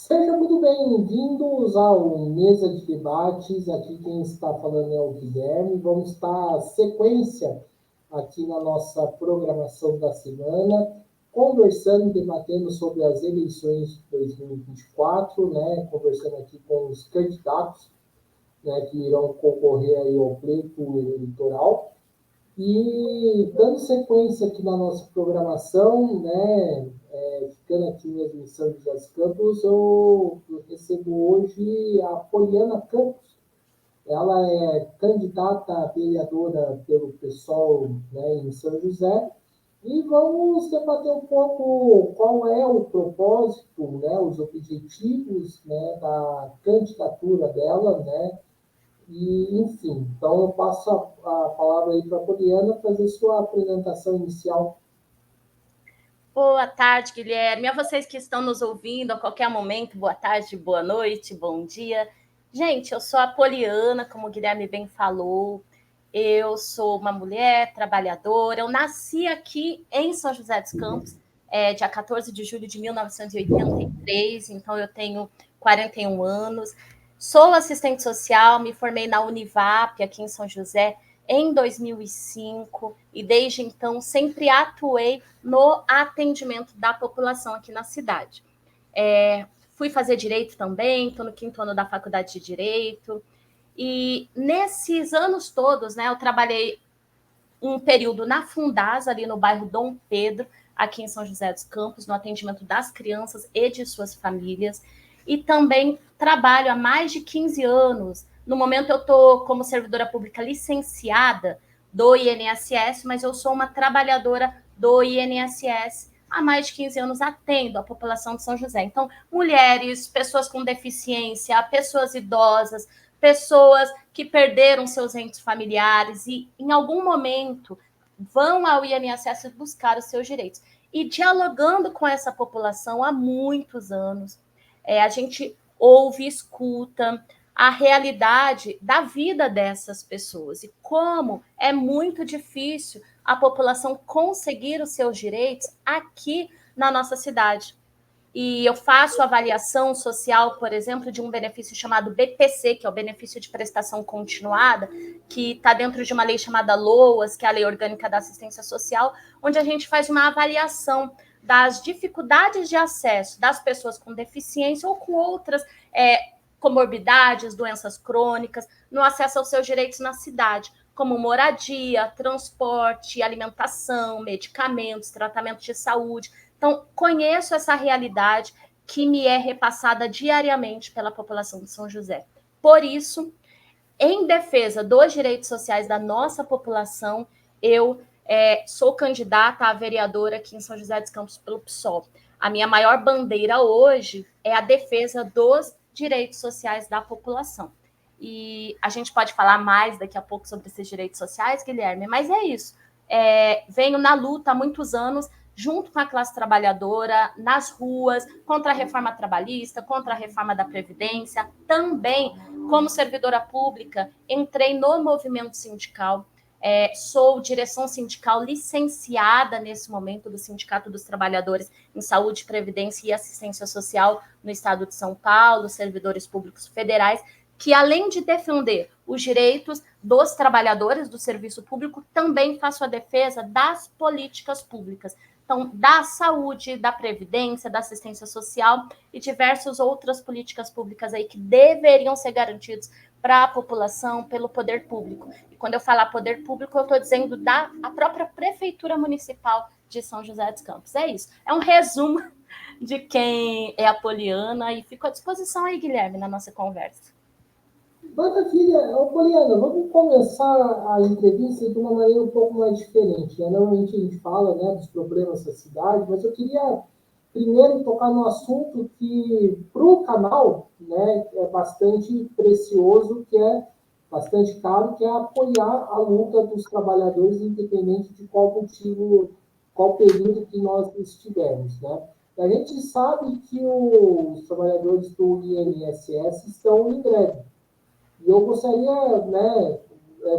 Sejam muito bem-vindos ao Mesa de Debates. Aqui quem está falando é o Guilherme. Vamos dar sequência aqui na nossa programação da semana, conversando e debatendo sobre as eleições de 2024, né? Conversando aqui com os candidatos, né, que irão concorrer aí ao pleito eleitoral. E dando sequência aqui na nossa programação, né, ficando aqui mesmo em São José dos Campos, eu recebo hoje a Poliana Campos. Ela é candidata a vereadora pelo PSOL, né, em São José. E vamos debater um pouco qual é o propósito, né, os objetivos, né, da candidatura dela, né, e, enfim, então eu passo a palavra aí para a Poliana fazer sua apresentação inicial. Boa tarde, Guilherme. A vocês que estão nos ouvindo a qualquer momento, boa tarde, boa noite, bom dia. Gente, eu sou a Poliana, como o Guilherme bem falou. Eu sou uma mulher trabalhadora. Eu nasci aqui em São José dos Campos, dia 14 de julho de 1983, então eu tenho 41 anos. Sou assistente social, me formei na Univap, aqui em São José, em 2005, e desde então sempre atuei no atendimento da população aqui na cidade. Fui fazer direito também, estou no 5º ano da faculdade de Direito, e nesses anos todos, né, eu trabalhei um período na Fundasa, ali no bairro Dom Pedro, aqui em São José dos Campos, no atendimento das crianças e de suas famílias, e também trabalho há mais de 15 anos. No momento eu estou como servidora pública licenciada do INSS, mas eu sou uma trabalhadora do INSS. Há mais de 15 anos atendo a população de São José. Então, mulheres, pessoas com deficiência, pessoas idosas, pessoas que perderam seus entes familiares e, em algum momento, vão ao INSS buscar os seus direitos. E dialogando com essa população há muitos anos, a gente ouve, escuta a realidade da vida dessas pessoas e como é muito difícil a população conseguir os seus direitos aqui na nossa cidade. E eu faço avaliação social, por exemplo, de um benefício chamado BPC, que é o benefício de prestação continuada, que está dentro de uma lei chamada LOAS, que é a Lei Orgânica da Assistência Social, onde a gente faz uma avaliação das dificuldades de acesso das pessoas com deficiência ou com outras comorbidades, doenças crônicas, no acesso aos seus direitos na cidade, como moradia, transporte, alimentação, medicamentos, tratamento de saúde. Então, conheço essa realidade que me é repassada diariamente pela população de São José. Por isso, em defesa dos direitos sociais da nossa população, eu sou candidata a vereadora aqui em São José dos Campos pelo PSOL. A minha maior bandeira hoje é a defesa dos direitos sociais da população. E a gente pode falar mais daqui a pouco sobre esses direitos sociais, Guilherme, mas é isso. Venho na luta há muitos anos, junto com a classe trabalhadora, nas ruas, contra a reforma trabalhista, contra a reforma da Previdência. Também, como servidora pública, entrei no movimento sindical. Sou direção sindical licenciada nesse momento do Sindicato dos Trabalhadores em Saúde, Previdência e Assistência Social no estado de São Paulo, servidores públicos federais, que além de defender os direitos dos trabalhadores do serviço público, também faço a defesa das políticas públicas. Então, da saúde, da previdência, da assistência social e diversas outras políticas públicas aí que deveriam ser garantidas para a população pelo poder público. E quando eu falar poder público, eu estou dizendo da a própria Prefeitura Municipal de São José dos Campos. É isso. É um resumo de quem é a Poliana e fico à disposição aí, Guilherme, na nossa conversa. Maravilha. Poliana, vamos começar a entrevista de uma maneira um pouco mais diferente, né? Normalmente a gente fala, né, dos problemas da cidade, mas eu queria primeiro tocar no assunto que, para o canal, né, é bastante precioso, que é bastante caro, que é apoiar a luta dos trabalhadores, independente de qual motivo, qual período que nós estivermos, né? A gente sabe que os trabalhadores do INSS estão em greve. E eu gostaria, né,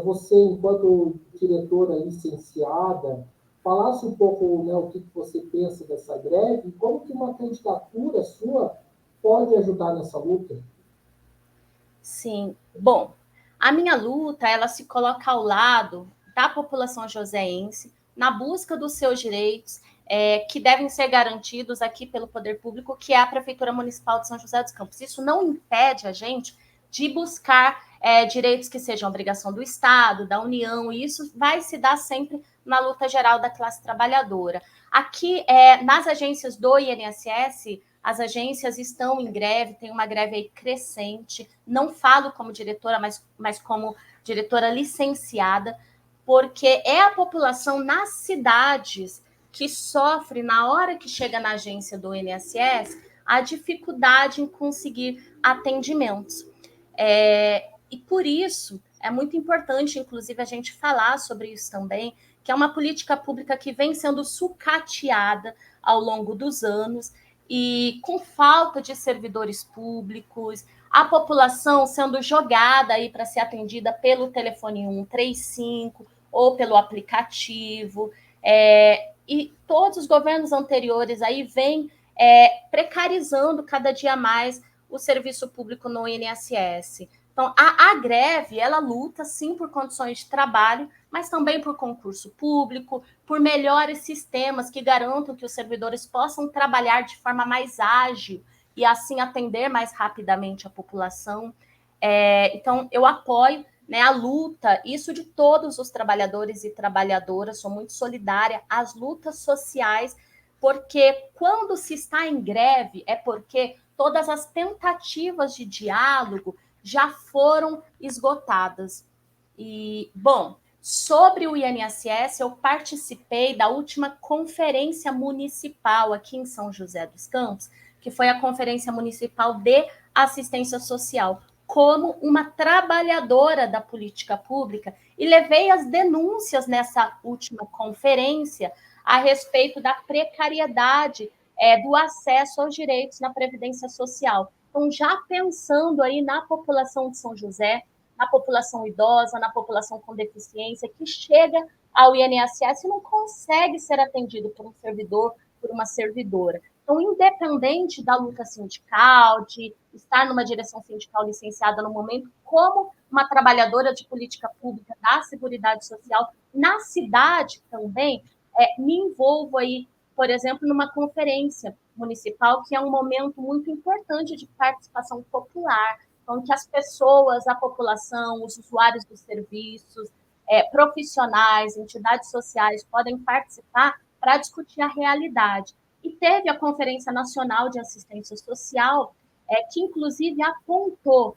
você, enquanto diretora licenciada, falasse um pouco, né, o que você pensa dessa greve e como que uma candidatura sua pode ajudar nessa luta? Sim. Bom, a minha luta, ela se coloca ao lado da população joseense na busca dos seus direitos, que devem ser garantidos aqui pelo poder público, que é a Prefeitura Municipal de São José dos Campos. Isso não impede a gente de buscar direitos que sejam obrigação do Estado, da União, e isso vai se dar sempre na luta geral da classe trabalhadora. Aqui, nas agências do INSS, as agências estão em greve, tem uma greve aí crescente. Não falo como diretora, mas como diretora licenciada, porque é a população nas cidades que sofre, na hora que chega na agência do INSS, a dificuldade em conseguir atendimentos. E por isso é muito importante, inclusive, a gente falar sobre isso também, que é uma política pública que vem sendo sucateada ao longo dos anos e com falta de servidores públicos, a população sendo jogada aí para ser atendida pelo telefone 135 ou pelo aplicativo. E todos os governos anteriores aí vêm precarizando cada dia mais o serviço público no INSS. Então, a greve, ela luta, sim, por condições de trabalho, mas também por concurso público, por melhores sistemas que garantam que os servidores possam trabalhar de forma mais ágil e, assim, atender mais rapidamente a população. Então, eu apoio, né, a luta, isso de todos os trabalhadores e trabalhadoras, sou muito solidária às lutas sociais, porque quando se está em greve é porque todas as tentativas de diálogo já foram esgotadas. E, bom, sobre o INSS, eu participei da última conferência municipal aqui em São José dos Campos, que foi a Conferência Municipal de Assistência Social, como uma trabalhadora da política pública, e levei as denúncias nessa última conferência a respeito da precariedade do acesso aos direitos na Previdência Social. Então, já pensando aí na população de São José, na população idosa, na população com deficiência, que chega ao INSS e não consegue ser atendido por um servidor, por uma servidora. Então, independente da luta sindical, de estar numa direção sindical licenciada no momento, como uma trabalhadora de política pública da Seguridade Social, na cidade também, me envolvo aí, por exemplo, numa conferência municipal, que é um momento muito importante de participação popular, onde as pessoas, a população, os usuários dos serviços, profissionais, entidades sociais podem participar para discutir a realidade. E teve a Conferência Nacional de Assistência Social, que inclusive apontou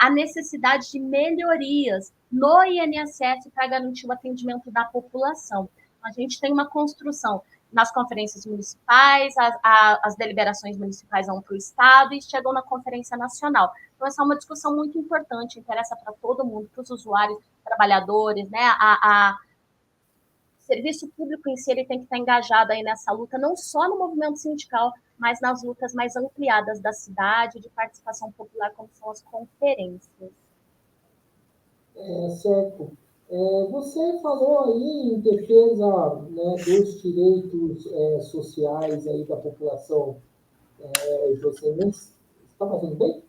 a necessidade de melhorias no INSS para garantir o atendimento da população. A gente tem uma construção nas conferências municipais, as deliberações municipais vão para o Estado e chegam na Conferência Nacional. Então, essa é uma discussão muito importante, interessa para todo mundo, para os usuários, trabalhadores, né? O serviço público em si ele tem que estar engajado aí nessa luta, não só no movimento sindical, mas nas lutas mais ampliadas da cidade, de participação popular, como são as conferências. Certo. Você falou aí em defesa, né, dos direitos sociais aí da população joseense. Está fazendo bem?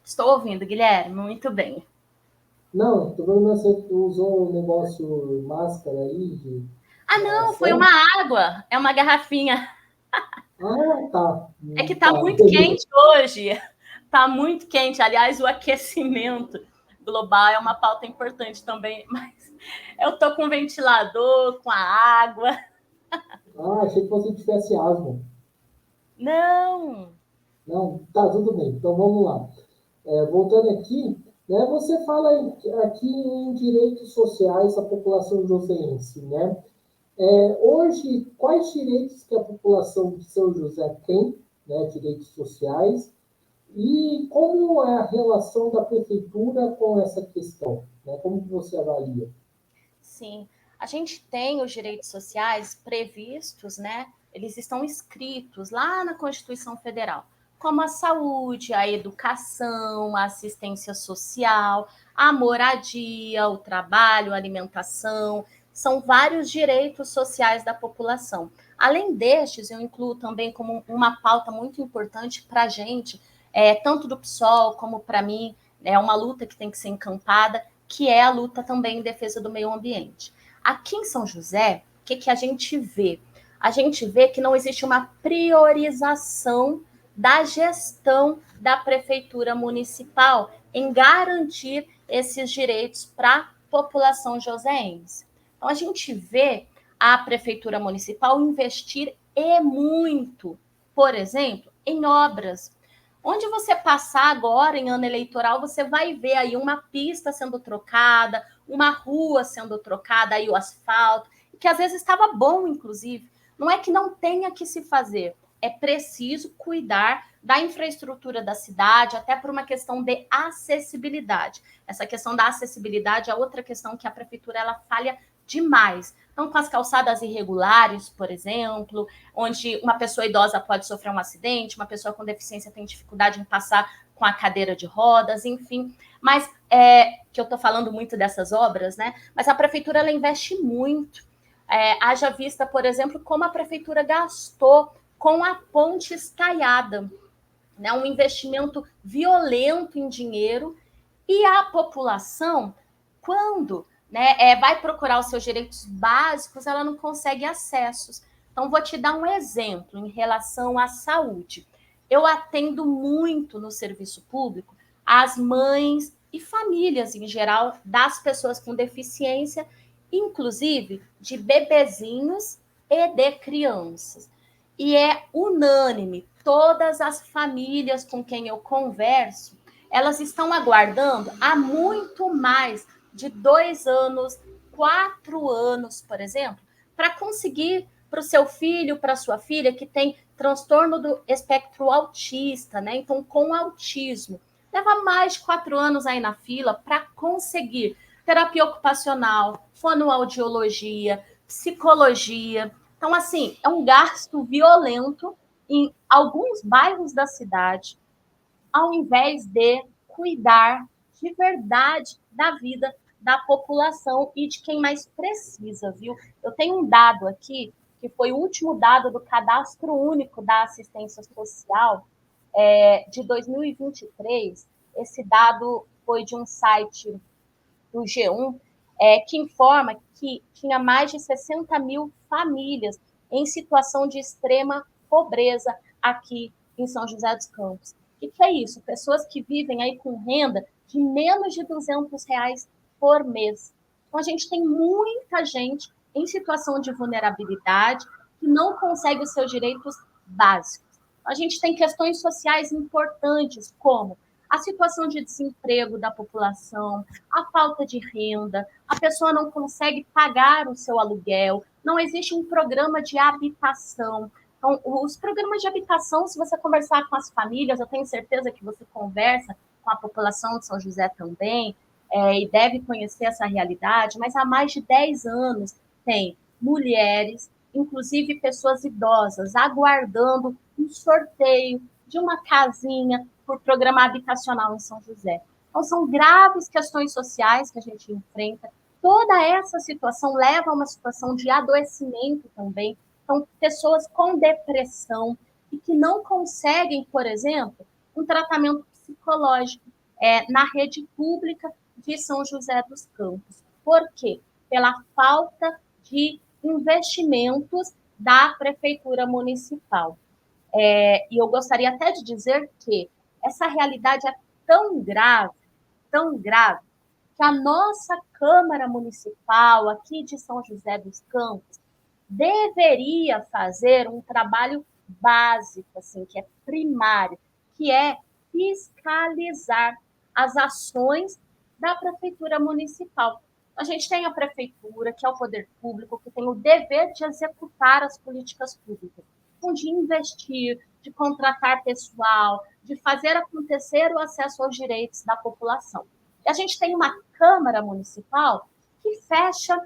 Estou ouvindo, Guilherme, muito bem. Não, estou vendo que você usou o negócio máscara aí de Não, foi uma inalação. água, é uma garrafinha. Ah, tá. É que está Tá. muito quente hoje. Está muito quente. Aliás, o aquecimento global é uma pauta importante também. Mas eu estou com o ventilador, com a água. Achei que você tivesse asma. Não. Não, tá, tudo bem. Então vamos lá. Voltando aqui, né, você fala aqui em direitos sociais da população joseense, né? Hoje, quais direitos que a população de São José tem, né, direitos sociais, e como é a relação da prefeitura com essa questão? Né? Como que você avalia? Sim, a gente tem os direitos sociais previstos, né? Eles estão escritos lá na Constituição Federal, como a saúde, a educação, a assistência social, a moradia, o trabalho, a alimentação, são vários direitos sociais da população. Além destes, eu incluo também como uma pauta muito importante para a gente, tanto do PSOL como para mim, é uma luta que tem que ser encampada, que é a luta também em defesa do meio ambiente. Aqui em São José, o que a gente vê? A gente vê que não existe uma priorização da gestão da prefeitura municipal em garantir esses direitos para a população joseense. Então, a gente vê a prefeitura municipal investir e muito, por exemplo, em obras. Onde você passar agora em ano eleitoral, você vai ver aí uma pista sendo trocada, uma rua sendo trocada, aí o asfalto, que às vezes estava bom, inclusive. Não é que não tenha que se fazer, é preciso cuidar da infraestrutura da cidade, até por uma questão de acessibilidade. Essa questão da acessibilidade é outra questão que a prefeitura ela falha demais. Então, com as calçadas irregulares, por exemplo, onde uma pessoa idosa pode sofrer um acidente, uma pessoa com deficiência tem dificuldade em passar com a cadeira de rodas, enfim. Mas, que eu estou falando muito dessas obras, né? Mas a prefeitura, ela investe muito. Haja vista, por exemplo, como a prefeitura gastou com a ponte estaiada, né? Um investimento violento em dinheiro, e a população, quando vai procurar os seus direitos básicos, ela não consegue acessos. Então, vou te dar um exemplo em relação à saúde. Eu atendo muito no serviço público as mães e famílias em geral das pessoas com deficiência, inclusive de bebezinhos e de crianças. E é unânime, todas as famílias com quem eu converso, elas estão aguardando há muito mais de 2 anos, 4 anos, por exemplo, para conseguir para o seu filho, para a sua filha, que tem transtorno do espectro autista, né? Então, com autismo. Leva mais de 4 anos aí na fila para conseguir terapia ocupacional, fonoaudiologia, psicologia. Então, assim, é um gasto violento em alguns bairros da cidade, ao invés de cuidar de verdade da vida da população e de quem mais precisa, viu? Eu tenho um dado aqui, que foi o último dado do Cadastro Único da Assistência Social, de 2023. Esse dado foi de um site do G1, que informa que tinha mais de 60 mil famílias em situação de extrema pobreza aqui em São José dos Campos. O que é isso? Pessoas que vivem aí com renda de menos de R$ 200 por mês. Então, a gente tem muita gente em situação de vulnerabilidade que não consegue os seus direitos básicos. A gente tem questões sociais importantes, como a situação de desemprego da população, a falta de renda, a pessoa não consegue pagar o seu aluguel, não existe um programa de habitação. Então, os programas de habitação, se você conversar com as famílias, eu tenho certeza que você conversa com a população de São José também, e deve conhecer essa realidade, mas há mais de 10 anos tem mulheres, inclusive pessoas idosas, aguardando um sorteio de uma casinha por programa habitacional em São José. Então, são graves questões sociais que a gente enfrenta. Toda essa situação leva a uma situação de adoecimento também. Então, pessoas com depressão e que não conseguem, por exemplo, um tratamento psicológico na rede pública de São José dos Campos. Por quê? Pela falta de investimentos da Prefeitura Municipal. E eu gostaria até de dizer que essa realidade é tão grave, que a nossa Câmara Municipal aqui de São José dos Campos deveria fazer um trabalho básico, assim, que é primário, que é fiscalizar as ações da Prefeitura Municipal. A gente tem a Prefeitura, que é o poder público, que tem o dever de executar as políticas públicas, de investir, de contratar pessoal, de fazer acontecer o acesso aos direitos da população. E a gente tem uma Câmara Municipal que fecha,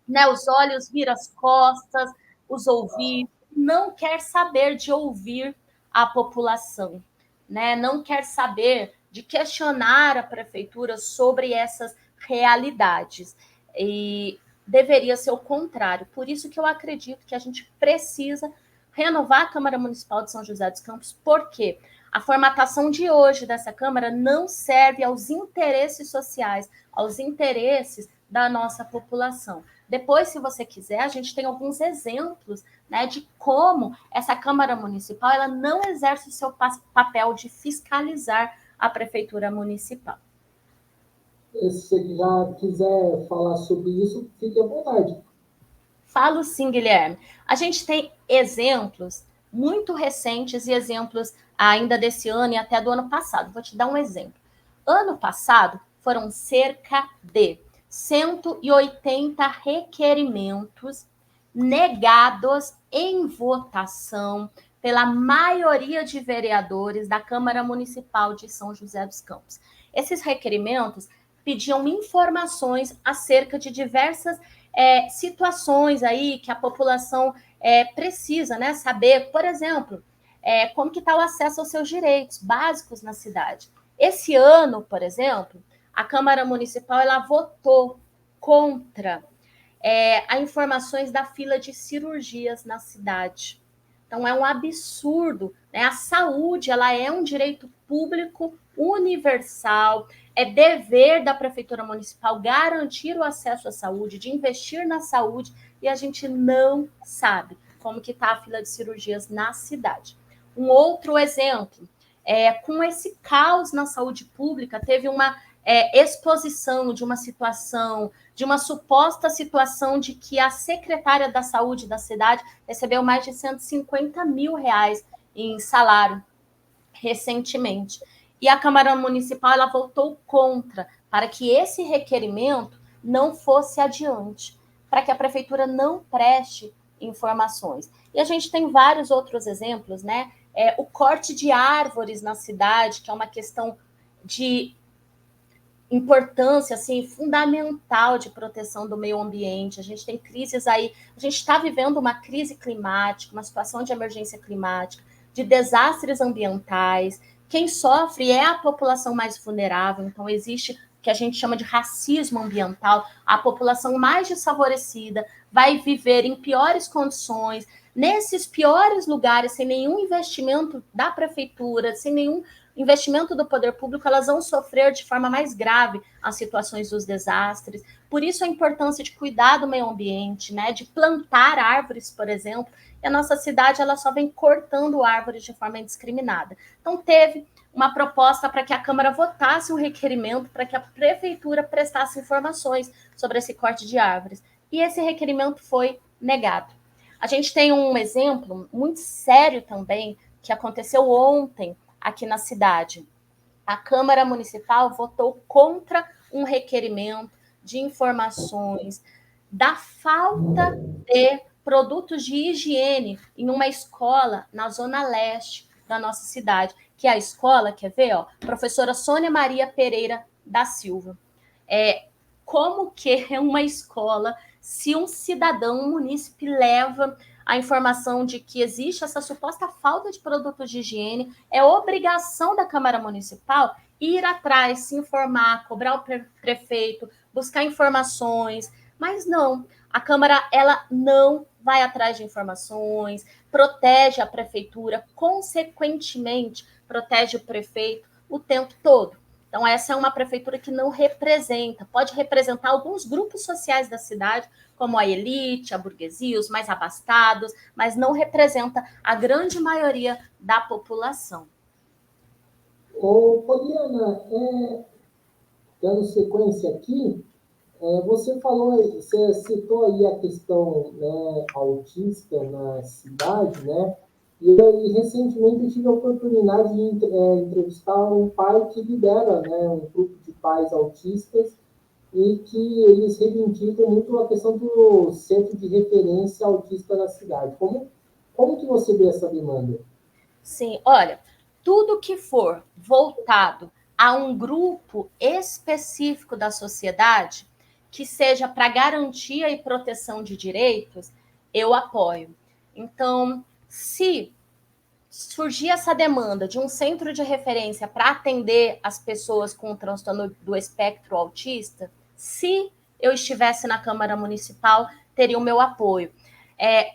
né, os olhos, vira as costas, os ouvidos, não quer saber de ouvir a população, né? Não quer saber de questionar a prefeitura sobre essas realidades. E deveria ser o contrário. Por isso que eu acredito que a gente precisa renovar a Câmara Municipal de São José dos Campos, porque a formatação de hoje dessa Câmara não serve aos interesses sociais, aos interesses da nossa população. Depois, se você quiser, a gente tem alguns exemplos, né, de como essa Câmara Municipal ela não exerce o seu papel de fiscalizar a Prefeitura Municipal. Se você já quiser falar sobre isso, fique à vontade. Falo sim, Guilherme. A gente tem exemplos muito recentes e exemplos ainda desse ano e até do ano passado. Vou te dar um exemplo. Ano passado, foram cerca de 180 requerimentos negados em votação pela maioria de vereadores da Câmara Municipal de São José dos Campos. Esses requerimentos pediam informações acerca de diversas situações aí que a população precisa, né, saber, por exemplo, como que está o acesso aos seus direitos básicos na cidade. Esse ano, por exemplo, a Câmara Municipal ela votou contra as informações da fila de cirurgias na cidade. Então, é um absurdo, né? A saúde, ela é um direito público universal, é dever da Prefeitura Municipal garantir o acesso à saúde, de investir na saúde, e a gente não sabe como que está a fila de cirurgias na cidade. Um outro exemplo, com esse caos na saúde pública, teve uma exposição de uma situação, de uma suposta situação de que a secretária da saúde da cidade recebeu mais de 150 mil reais em salário recentemente. E a Câmara Municipal ela votou contra, para que esse requerimento não fosse adiante, para que a prefeitura não preste informações. E a gente tem vários outros exemplos, né? O corte de árvores na cidade, que é uma questão de importância assim fundamental de proteção do meio ambiente. A gente tem crises aí, a gente está vivendo uma crise climática, uma situação de emergência climática, de desastres ambientais. Quem sofre é a população mais vulnerável, então existe o que a gente chama de racismo ambiental. A população mais desfavorecida vai viver em piores condições, nesses piores lugares, sem nenhum investimento da prefeitura, sem nenhum investimento do poder público, elas vão sofrer de forma mais grave as situações dos desastres. Por isso a importância de cuidar do meio ambiente, né, de plantar árvores, por exemplo. E a nossa cidade ela só vem cortando árvores de forma indiscriminada. Então teve uma proposta para que a Câmara votasse um requerimento para que a prefeitura prestasse informações sobre esse corte de árvores. E esse requerimento foi negado. A gente tem um exemplo muito sério também que aconteceu ontem aqui na cidade. A Câmara Municipal votou contra um requerimento de informações da falta de produtos de higiene em uma escola na zona leste da nossa cidade, que é a escola, quer ver, ó, professora Sônia Maria Pereira da Silva. Como que é uma escola, se um cidadão, um munícipe, leva a informação de que existe essa suposta falta de produtos de higiene, é obrigação da Câmara Municipal ir atrás, se informar, cobrar o prefeito, buscar informações, mas não, a Câmara ela não vai atrás de informações, protege a prefeitura, consequentemente, protege o prefeito o tempo todo. Então, essa é uma prefeitura que não representa, pode representar alguns grupos sociais da cidade, como a elite, a burguesia, os mais abastados, mas não representa a grande maioria da população. Poliana, dando sequência aqui, você citou aí a questão, né, autista na cidade, né? E recentemente eu tive a oportunidade de entrevistar um pai que lidera, né, um grupo de pais autistas e que eles reivindicam muito a questão do centro de referência autista na cidade. Como que você vê essa demanda? Sim, olha, tudo que for voltado a um grupo específico da sociedade, que seja para garantia e proteção de direitos, eu apoio. Então, se surgir essa demanda de um centro de referência para atender as pessoas com transtorno do espectro autista, se eu estivesse na Câmara Municipal, teria o meu apoio.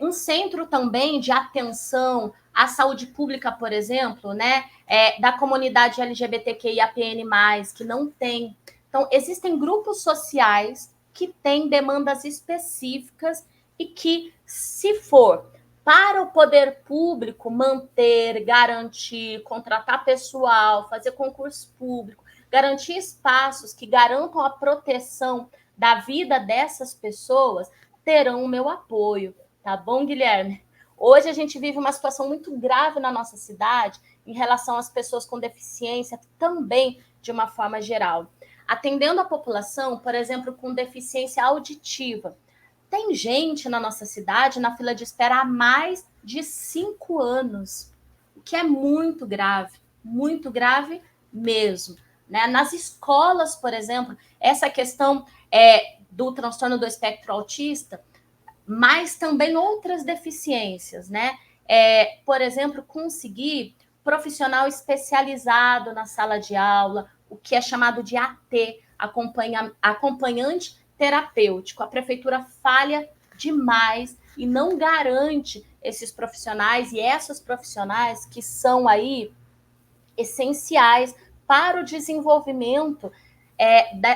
Um centro também de atenção à saúde pública, por exemplo, né, da comunidade LGBTQIAPN+, que não tem. Então, existem grupos sociais que têm demandas específicas e que, se for para o poder público manter, garantir, contratar pessoal, fazer concurso público, garantir espaços que garantam a proteção da vida dessas pessoas, terão o meu apoio. Tá bom, Guilherme? Hoje a gente vive uma situação muito grave na nossa cidade em relação às pessoas com deficiência, também de uma forma geral. Atendendo a população, por exemplo, com deficiência auditiva. Tem gente na nossa cidade na fila de espera há mais de 5 anos, o que é muito grave mesmo. Né? Nas escolas, por exemplo, essa questão do transtorno do espectro autista, mas também outras deficiências, né? Por exemplo, conseguir profissional especializado na sala de aula, o que é chamado de AT, acompanhante terapêutico. A prefeitura falha demais e não garante esses profissionais e essas profissionais que são aí essenciais para o desenvolvimento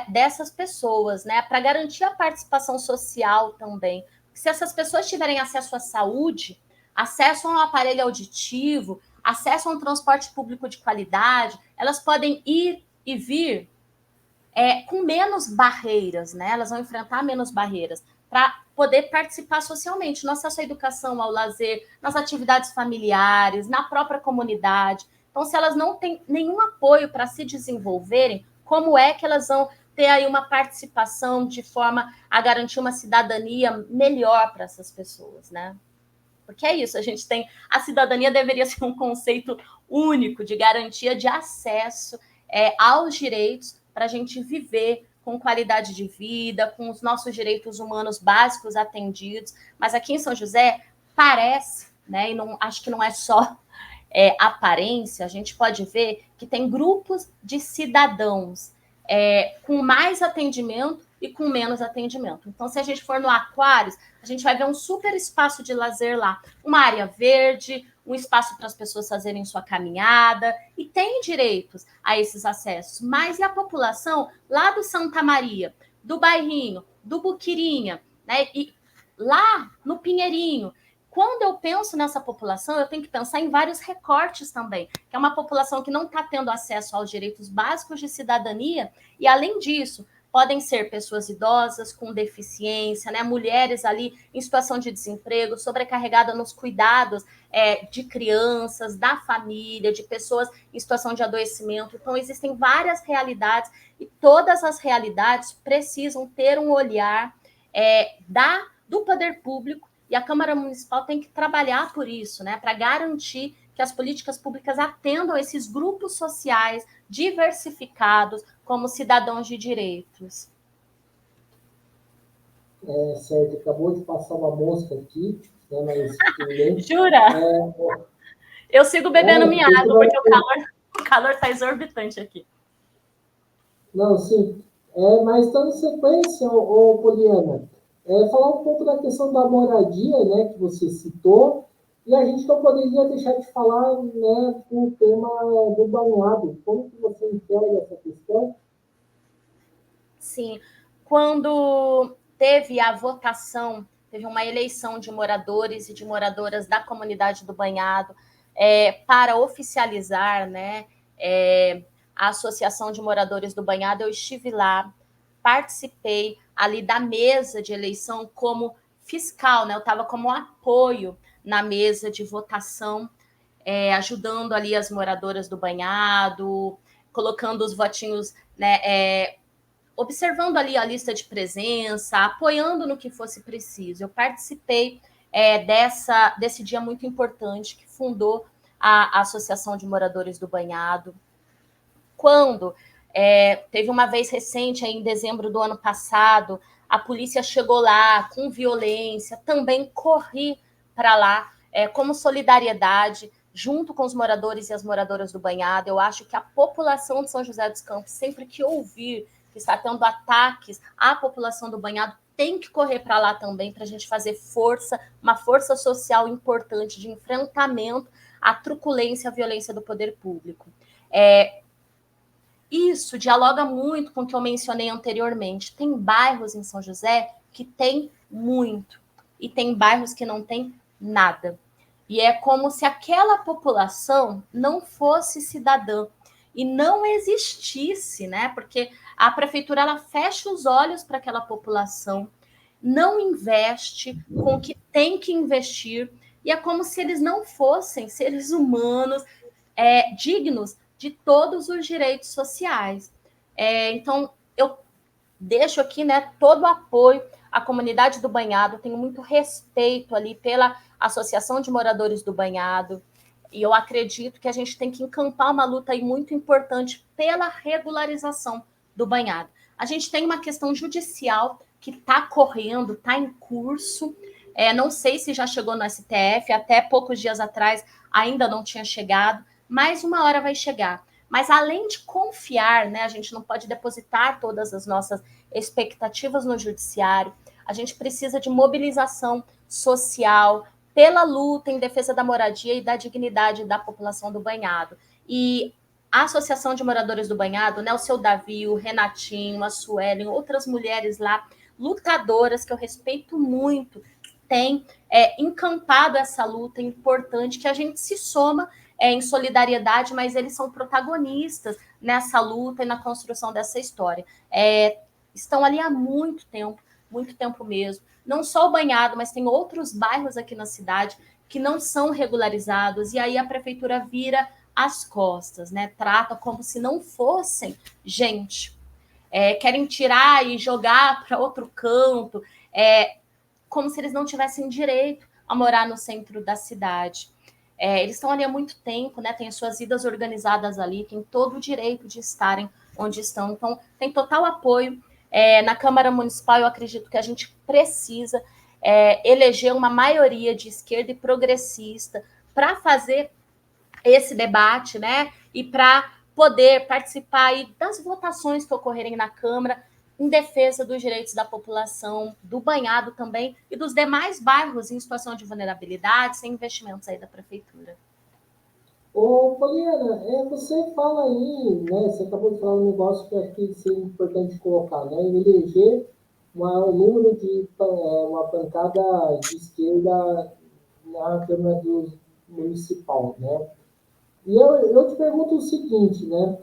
dessas pessoas, né? Para garantir a participação social também. Se essas pessoas tiverem acesso à saúde, acesso a um aparelho auditivo, acesso a um transporte público de qualidade, elas podem ir e vir com menos barreiras, né? Elas vão enfrentar menos barreiras para poder participar socialmente, no acesso à educação, ao lazer, nas atividades familiares, na própria comunidade. Então, se elas não têm nenhum apoio para se desenvolverem, como é que elas vão ter aí uma participação de forma a garantir uma cidadania melhor para essas pessoas, né? Porque é isso, a cidadania deveria ser um conceito único de garantia de acesso aos direitos para a gente viver com qualidade de vida, com os nossos direitos humanos básicos atendidos. Mas aqui em São José parece, né, e não, acho que não é só aparência, a gente pode ver que tem grupos de cidadãos com mais atendimento e com menos atendimento. Então, se a gente for no Aquários, a gente vai ver um super espaço de lazer lá, uma área verde, um espaço para as pessoas fazerem sua caminhada, e tem direitos a esses acessos. Mas e a população lá do Santa Maria, do Bairrinho, do Buquirinha, né, e lá no Pinheirinho? Quando eu penso nessa população, eu tenho que pensar em vários recortes também, que é uma população que não está tendo acesso aos direitos básicos de cidadania, e além disso, podem ser pessoas idosas com deficiência, né? Mulheres ali em situação de desemprego, sobrecarregada nos cuidados de crianças, da família, de pessoas em situação de adoecimento. Então, existem várias realidades e todas as realidades precisam ter um olhar do poder público, e a Câmara Municipal tem que trabalhar por isso, né? Para garantir que as políticas públicas atendam esses grupos sociais diversificados como cidadãos de direitos. Certo, acabou de passar uma mosca aqui, né, mas Jura? Eu sigo bebendo minha água, porque o calor está exorbitante aqui. Não, sim. Mas dando sequência, Poliana, falar um pouco da questão da moradia, né, que você citou, e a gente não poderia deixar de falar, né, do tema do banhado. Como que você enxerga essa questão? Sim, quando teve a votação, teve uma eleição de moradores e de moradoras da comunidade do Banhado para oficializar, né, a Associação de Moradores do Banhado, eu estive lá, participei ali da mesa de eleição como fiscal, né? Eu estava como apoio na mesa de votação, ajudando ali as moradoras do Banhado, colocando os votinhos, né? Observando ali a lista de presença, apoiando no que fosse preciso. Eu participei desse dia muito importante que fundou a Associação de Moradores do Banhado. Quando teve uma vez recente, em dezembro do ano passado, a polícia chegou lá com violência, também corri para lá como solidariedade, junto com os moradores e as moradoras do Banhado. Eu acho que a população de São José dos Campos, sempre que ouvir que está tendo ataques à população do Banhado, tem que correr para lá também, para a gente fazer força, uma força social importante de enfrentamento à truculência e à violência do poder público. Isso dialoga muito com o que eu mencionei anteriormente. Tem bairros em São José que tem muito, e tem bairros que não tem nada. E é como se aquela população não fosse cidadã e não existisse, né? Porque a prefeitura ela fecha os olhos para aquela população, não investe com o que tem que investir, e é como se eles não fossem seres humanos dignos de todos os direitos sociais. Então, eu deixo aqui, né, todo o apoio à comunidade do Banhado, tenho muito respeito ali pela Associação de Moradores do Banhado, e eu acredito que a gente tem que encampar uma luta aí muito importante pela regularização do Banhado. A gente tem uma questão judicial que está correndo, está em curso, não sei se já chegou no STF, até poucos dias atrás ainda não tinha chegado, mas uma hora vai chegar. Mas além de confiar, né, a gente não pode depositar todas as nossas expectativas no judiciário, a gente precisa de mobilização social pela luta em defesa da moradia e da dignidade da população do Banhado. E a Associação de Moradores do Banhado, né, o seu Davi, o Renatinho, a Suelen, outras mulheres lá, lutadoras que eu respeito muito, têm encampado essa luta importante que a gente se soma em solidariedade, mas eles são protagonistas nessa luta e na construção dessa história. Estão ali há muito tempo mesmo. Não só o Banhado, mas tem outros bairros aqui na cidade que não são regularizados, e aí a prefeitura vira as costas, né? Trata como se não fossem gente. Querem tirar e jogar para outro canto, como se eles não tivessem direito a morar no centro da cidade. Eles estão ali há muito tempo, né? Tem as suas vidas organizadas ali, têm todo o direito de estarem onde estão. Então, tem total apoio. Na Câmara Municipal, eu acredito que a gente precisa eleger uma maioria de esquerda e progressista para fazer esse debate, né? E para poder participar aí das votações que ocorrerem na Câmara em defesa dos direitos da população do Banhado também e dos demais bairros em situação de vulnerabilidade, sem investimentos aí da prefeitura. Ô, Poliana, você fala aí, né? Você acabou de falar um negócio que eu acho que seria importante colocar, né? Eleger um número de uma bancada de esquerda na Câmara Municipal, né? E eu te pergunto o seguinte, né?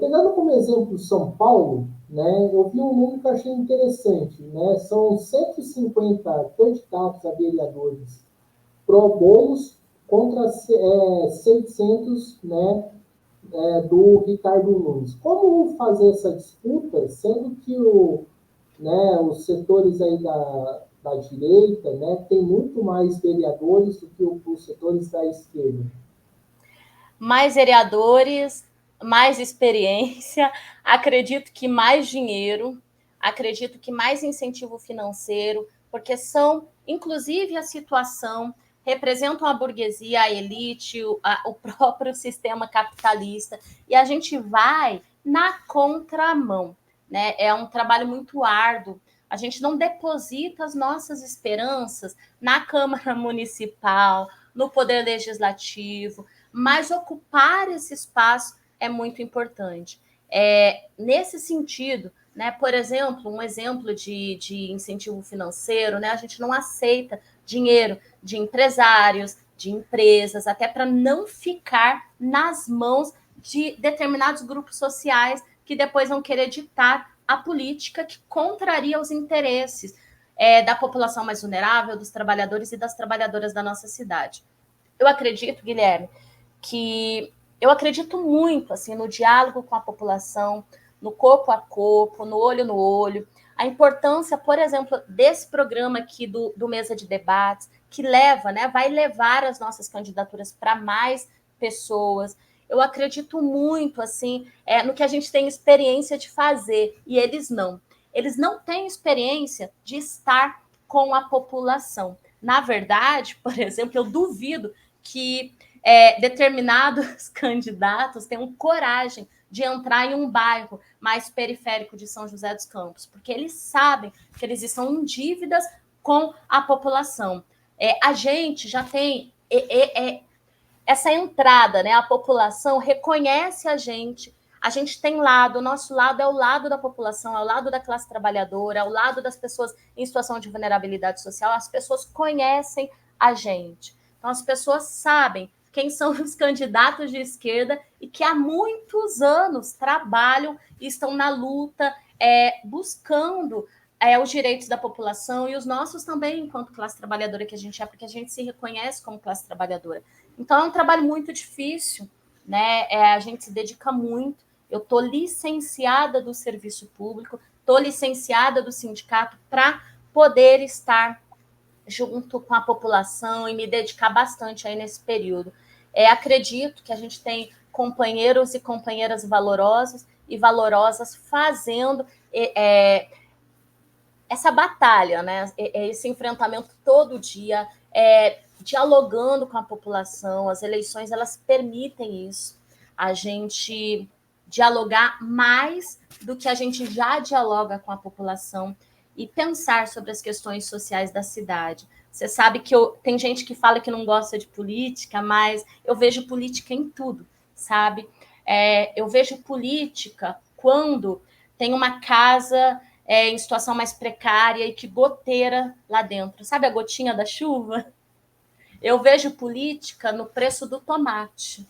Pegando como exemplo São Paulo, né? Eu vi um número que eu achei interessante, né? São 150 candidatos a vereadores pro bolos contra 600, né, do Ricardo Nunes. Como fazer essa disputa, sendo que os setores aí da direita, né, tem muito mais vereadores do que os setores da esquerda? Mais vereadores, mais experiência, acredito que mais dinheiro, acredito que mais incentivo financeiro, porque são, inclusive, a situação, representam a burguesia, a elite, o próprio sistema capitalista, e a gente vai na contramão, né? É um trabalho muito árduo. A gente não deposita as nossas esperanças na Câmara Municipal, no Poder Legislativo, mas ocupar esse espaço é muito importante. Nesse sentido, né, por exemplo, um exemplo de incentivo financeiro, né, a gente não aceita dinheiro de empresários, de empresas, até para não ficar nas mãos de determinados grupos sociais que depois vão querer ditar a política que contraria os interesses da população mais vulnerável, dos trabalhadores e das trabalhadoras da nossa cidade. Eu acredito, Guilherme, que eu acredito muito assim no diálogo com a população, no corpo a corpo, no olho, a importância, por exemplo, desse programa aqui do Mesa de Debates, que leva, né, vai levar as nossas candidaturas para mais pessoas. Eu acredito muito assim no que a gente tem experiência de fazer, e eles não. Eles não têm experiência de estar com a população. Na verdade, por exemplo, eu duvido que determinados candidatos tenham coragem de entrar em um bairro mais periférico de São José dos Campos, porque eles sabem que eles estão em dívidas com a população. A gente já tem essa entrada, né? A população reconhece a gente tem lado, o nosso lado é o lado da população, é o lado da classe trabalhadora, é o lado das pessoas em situação de vulnerabilidade social, as pessoas conhecem a gente. Então, as pessoas sabem quem são os candidatos de esquerda e que há muitos anos trabalham e estão na luta, buscando os direitos da população e os nossos também, enquanto classe trabalhadora que a gente é, porque a gente se reconhece como classe trabalhadora. Então, é um trabalho muito difícil, né? A gente se dedica muito. Eu estou licenciada do serviço público, estou licenciada do sindicato para poder estar junto com a população e me dedicar bastante aí nesse período. Acredito que a gente tem companheiros e companheiras valorosos e valorosas fazendo essa batalha, né? Esse enfrentamento todo dia, dialogando com a população. As eleições, elas permitem isso. A gente dialogar mais do que a gente já dialoga com a população e pensar sobre as questões sociais da cidade. Você sabe que tem gente que fala que não gosta de política, mas eu vejo política em tudo, sabe? Eu vejo política quando tem uma casa em situação mais precária e que goteira lá dentro. Sabe a gotinha da chuva? Eu vejo política no preço do tomate.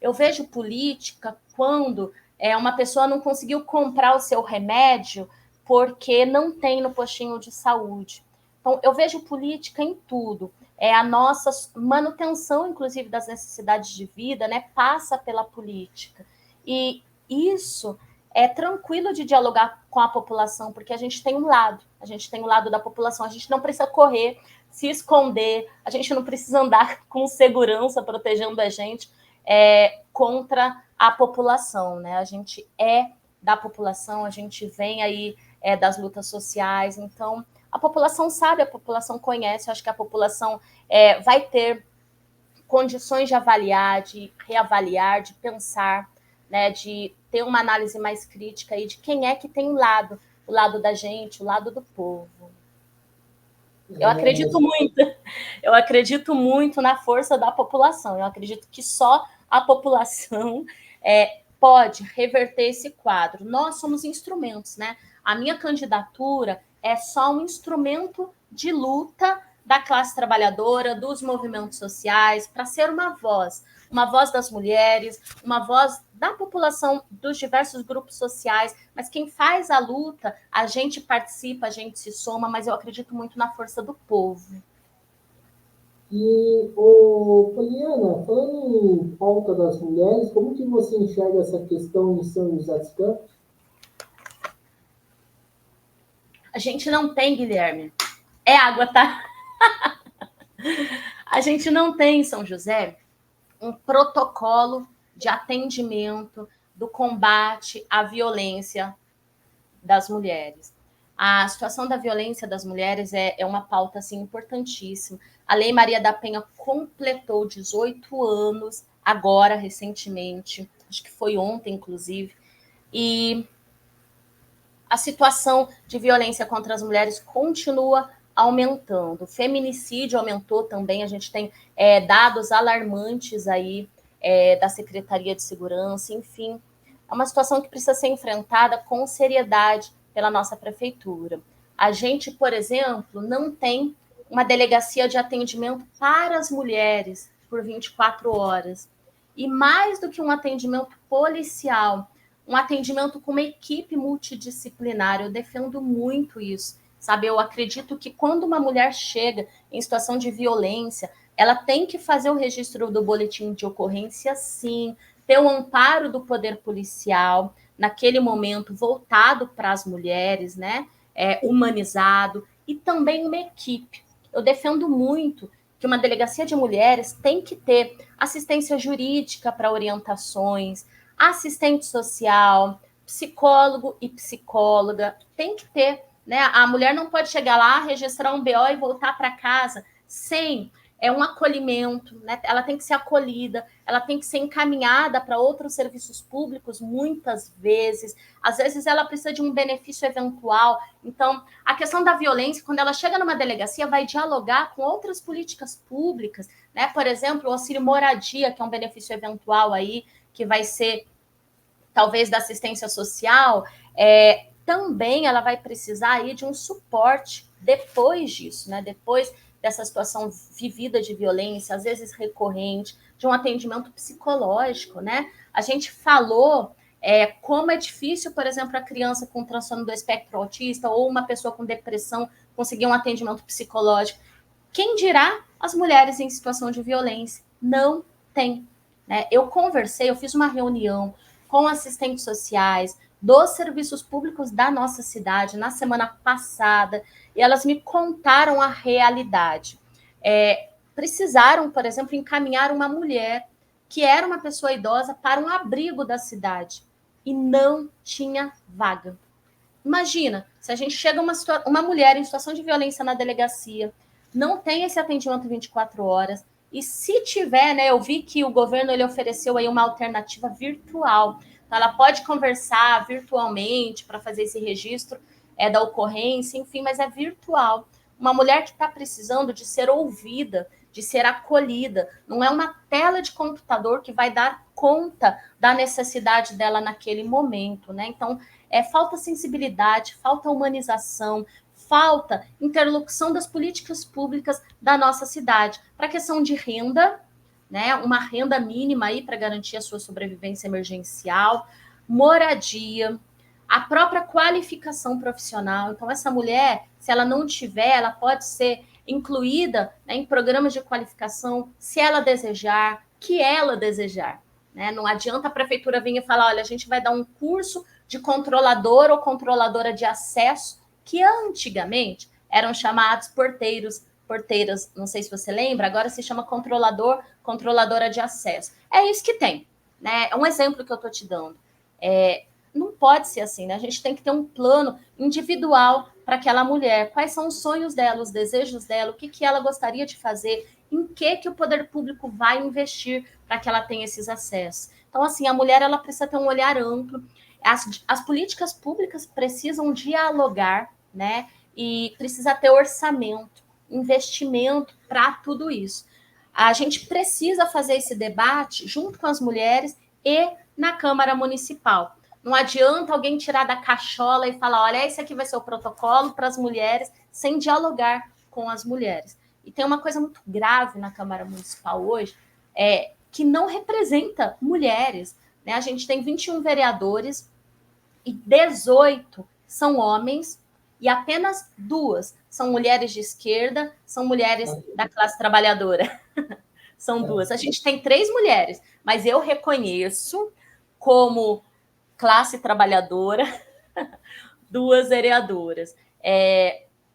Eu vejo política quando uma pessoa não conseguiu comprar o seu remédio porque não tem no postinho de saúde. Então, eu vejo política em tudo. A nossa manutenção, inclusive, das necessidades de vida, né, passa pela política. E isso é tranquilo de dialogar com a população, porque a gente tem um lado da população, a gente não precisa correr, se esconder, a gente não precisa andar com segurança protegendo a gente contra a população, né? A gente é da população, a gente vem aí das lutas sociais, então a população sabe, a população conhece, eu acho que a população vai ter condições de avaliar, de reavaliar, de pensar, né, de ter uma análise mais crítica aí de quem é que tem o lado da gente, o lado do povo. Eu acredito muito na força da população. Eu acredito que só a população pode reverter esse quadro. Nós somos instrumentos, né? A minha candidatura é só um instrumento de luta da classe trabalhadora, dos movimentos sociais, para ser uma voz das mulheres, uma voz da população, dos diversos grupos sociais, mas quem faz a luta, a gente participa, a gente se soma, mas eu acredito muito na força do povo. E, Poliana, falando em pauta das mulheres, como que você enxerga essa questão em São José dos Campos? A gente não tem, Guilherme. É água, tá? A gente não tem em São José um protocolo de atendimento do combate à violência das mulheres. A situação da violência das mulheres é uma pauta assim, importantíssima. A Lei Maria da Penha completou 18 anos, agora, recentemente, acho que foi ontem, inclusive, e a situação de violência contra as mulheres continua aumentando. O feminicídio aumentou também, a gente tem dados alarmantes aí da Secretaria de Segurança, enfim. É uma situação que precisa ser enfrentada com seriedade pela nossa prefeitura. A gente, por exemplo, não tem uma delegacia de atendimento para as mulheres por 24 horas. E mais do que um atendimento policial, um atendimento com uma equipe multidisciplinar. Eu defendo muito isso, sabe? Eu acredito que quando uma mulher chega em situação de violência, ela tem que fazer o registro do boletim de ocorrência, sim, ter o amparo do poder policial, naquele momento voltado para as mulheres, né? Humanizado, e também uma equipe. Eu defendo muito que uma delegacia de mulheres tem que ter assistência jurídica para orientações, assistente social, psicólogo e psicóloga, tem que ter, né? A mulher não pode chegar lá, registrar um BO e voltar para casa sem é um acolhimento, né? Ela tem que ser acolhida, ela tem que ser encaminhada para outros serviços públicos, muitas vezes. Às vezes ela precisa de um benefício eventual. Então, a questão da violência, quando ela chega numa delegacia, vai dialogar com outras políticas públicas, né? Por exemplo, o auxílio moradia, que é um benefício eventual aí, que vai ser talvez da assistência social, também ela vai precisar aí de um suporte depois disso, né? Depois dessa situação vivida de violência, às vezes recorrente, de um atendimento psicológico, né? A gente falou como é difícil, por exemplo, a criança com transtorno do espectro autista ou uma pessoa com depressão conseguir um atendimento psicológico. Quem dirá as mulheres em situação de violência? Não tem. Né? Eu fiz uma reunião com assistentes sociais dos serviços públicos da nossa cidade na semana passada e elas me contaram a realidade. Precisaram, por exemplo, encaminhar uma mulher que era uma pessoa idosa para um abrigo da cidade e não tinha vaga. Imagina, se a gente chega uma mulher em situação de violência na delegacia, não tem esse atendimento 24 horas, e se tiver, né, eu vi que o governo ele ofereceu aí uma alternativa virtual. Então, ela pode conversar virtualmente para fazer esse registro da ocorrência, enfim, mas é virtual. Uma mulher que está precisando de ser ouvida, de ser acolhida, não é uma tela de computador que vai dar conta da necessidade dela naquele momento, né? Então, falta sensibilidade, falta humanização, falta interlocução das políticas públicas da nossa cidade. Para a questão de renda, né, uma renda mínima aí para garantir a sua sobrevivência emergencial, moradia, a própria qualificação profissional. Então, essa mulher, se ela não tiver, ela pode ser incluída, né, em programas de qualificação, se ela desejar, que ela desejar. Né? Não adianta a prefeitura vir e falar, olha, a gente vai dar um curso de controlador ou controladora de acesso, que antigamente eram chamados porteiras, não sei se você lembra, agora se chama controlador, controladora de acesso. É isso que tem, né? É um exemplo que eu estou te dando. Não pode ser assim, né? A gente tem que ter um plano individual para aquela mulher. Quais são os sonhos dela, os desejos dela, o que ela gostaria de fazer, em que o poder público vai investir para que ela tenha esses acessos. Então, assim, a mulher ela precisa ter um olhar amplo. As políticas públicas precisam dialogar, né? E precisa ter orçamento, investimento para tudo isso. A gente precisa fazer esse debate junto com as mulheres e na Câmara Municipal. Não adianta alguém tirar da cachola e falar, olha, esse aqui vai ser o protocolo para as mulheres, sem dialogar com as mulheres. E tem uma coisa muito grave na Câmara Municipal hoje, que não representa mulheres. Né? A gente tem 21 vereadores e 18 são homens e apenas 2 são mulheres de esquerda, são mulheres da classe trabalhadora. São 2. A gente tem 3 mulheres, mas eu reconheço como classe trabalhadora 2 vereadoras.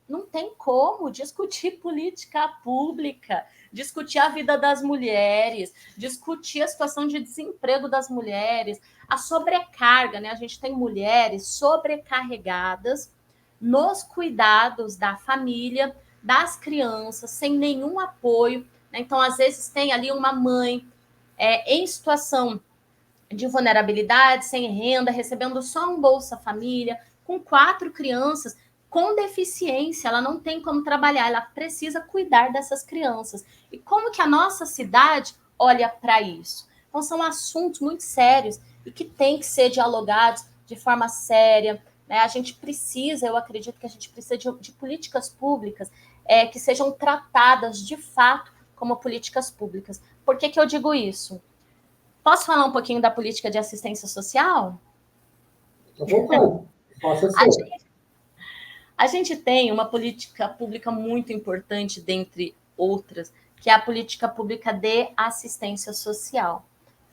Não tem como discutir política pública, discutir a vida das mulheres, discutir a situação de desemprego das mulheres, a sobrecarga, né? A gente tem mulheres sobrecarregadas nos cuidados da família, das crianças, sem nenhum apoio. Né? Então, às vezes, tem ali uma mãe em situação de vulnerabilidade, sem renda, recebendo só um Bolsa Família, com 4 crianças com deficiência, ela não tem como trabalhar, ela precisa cuidar dessas crianças. E como que a nossa cidade olha para isso? Então, são assuntos muito sérios e que têm que ser dialogados de forma séria. Né? A gente precisa, eu acredito que a gente precisa de políticas públicas que sejam tratadas de fato como políticas públicas. Por que eu digo isso? Posso falar um pouquinho da política de assistência social? Posso ser. A gente tem uma política pública muito importante, dentre outras, que é a política pública de assistência social,